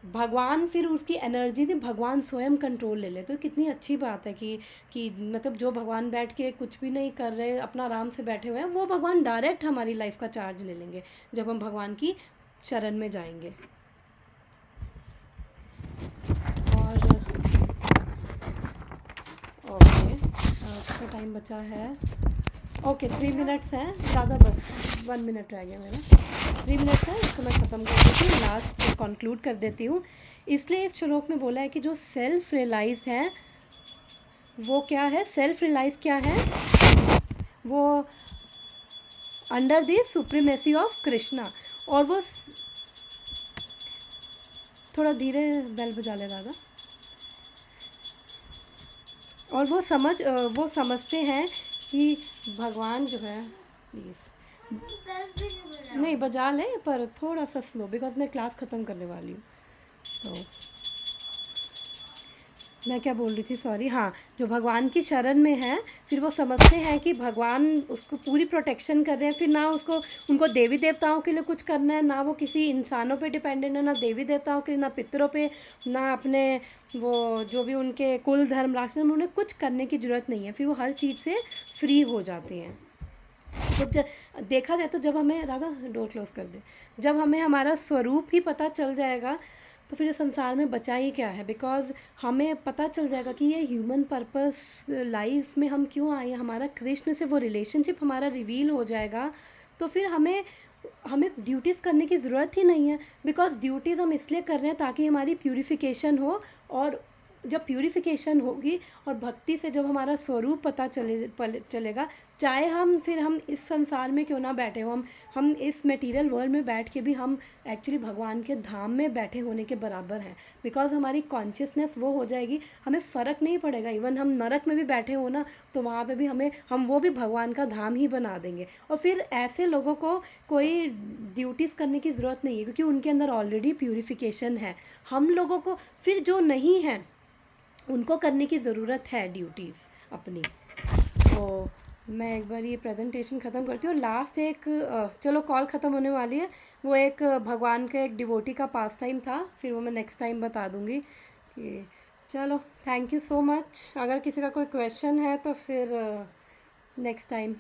भगवान फिर उसकी एनर्जी थी, भगवान स्वयं कंट्रोल ले लेते। तो कितनी अच्छी बात है कि मतलब जो भगवान बैठ के कुछ भी नहीं कर रहे, अपना आराम से बैठे हुए हैं, वो भगवान डायरेक्ट हमारी लाइफ का चार्ज ले लेंगे जब हम भगवान की शरण में जाएंगे। और ओके, कितना टाइम बचा है? ओके 3 मिनट्स हैं, ज़्यादा बस 1 मिनट रह गया मेरा। 3 मिनट्स है, इसको मैं ख़त्म कर देती हूँ, लास्ट कंक्लूड कर देती हूँ। इसलिए इस श्लोक में बोला है कि जो सेल्फ रियलाइज्ड है वो क्या है, सेल्फ रियलाइज क्या है, वो under the supremacy of Krishna. और वो थोड़ा धीरे बेल बजा ले दादा। और वो समझते हैं कि भगवान जो है, प्लीज़ नहीं बजा ले पर थोड़ा सा स्लो, बिकॉज मैं क्लास ख़त्म करने वाली हूँ। तो मैं क्या बोल रही थी, सॉरी, हाँ, जो भगवान की शरण में है फिर वो समझते हैं कि भगवान उसको पूरी प्रोटेक्शन कर रहे हैं। फिर ना उनको देवी देवताओं के लिए कुछ करना है, ना वो किसी इंसानों पे डिपेंडेंट है, ना देवी देवताओं के लिए, ना पितरों पे, ना अपने वो जो भी उनके कुल धर्म राष्ट्र में, उन्हें कुछ करने की ज़रूरत नहीं है। फिर वो हर चीज़ से फ्री हो जाते हैं। तो देखा जाए तो जब हमें, राधा डोर क्लोज कर दे, जब हमें हमारा स्वरूप ही पता चल जाएगा तो फिर इस संसार में बचा ही क्या है। बिकॉज हमें पता चल जाएगा कि ये ह्यूमन पर्पस लाइफ में हम क्यों आए हैं, हमारा कृष्ण से वो रिलेशनशिप हमारा रिवील हो जाएगा। तो फिर हमें ड्यूटीज़ करने की ज़रूरत ही नहीं है। बिकॉज ड्यूटीज़ हम इसलिए कर रहे हैं ताकि हमारी प्यूरिफिकेशन हो, और जब प्यूरिफिकेशन होगी और भक्ति से जब हमारा स्वरूप पता चलेगा, चाहे हम इस संसार में क्यों ना बैठे हो, हम इस मटेरियल वर्ल्ड में बैठ के भी हम एक्चुअली भगवान के धाम में बैठे होने के बराबर हैं। बिकॉज हमारी कॉन्शियसनेस वो हो जाएगी, हमें फ़र्क नहीं पड़ेगा। इवन हम नरक में भी बैठे हो ना, तो वहाँ पे भी हम वो भी भगवान का धाम ही बना देंगे। और फिर ऐसे लोगों को कोई ड्यूटीज़ करने की ज़रूरत नहीं है, क्योंकि उनके अंदर ऑलरेडी प्यूरिफिकेशन है। हम लोगों को फिर जो नहीं है उनको करने की ज़रूरत है ड्यूटीज़ अपनी। तो मैं एक बार ये प्रेजेंटेशन ख़त्म करती हूँ। लास्ट एक चलो कॉल ख़त्म होने वाली है, वो एक भगवान का एक डिवोटी का पास टाइम था, फिर वो मैं नेक्स्ट टाइम बता दूँगी कि चलो थैंक यू सो मच। अगर किसी का कोई क्वेश्चन है तो फिर नेक्स्ट टाइम।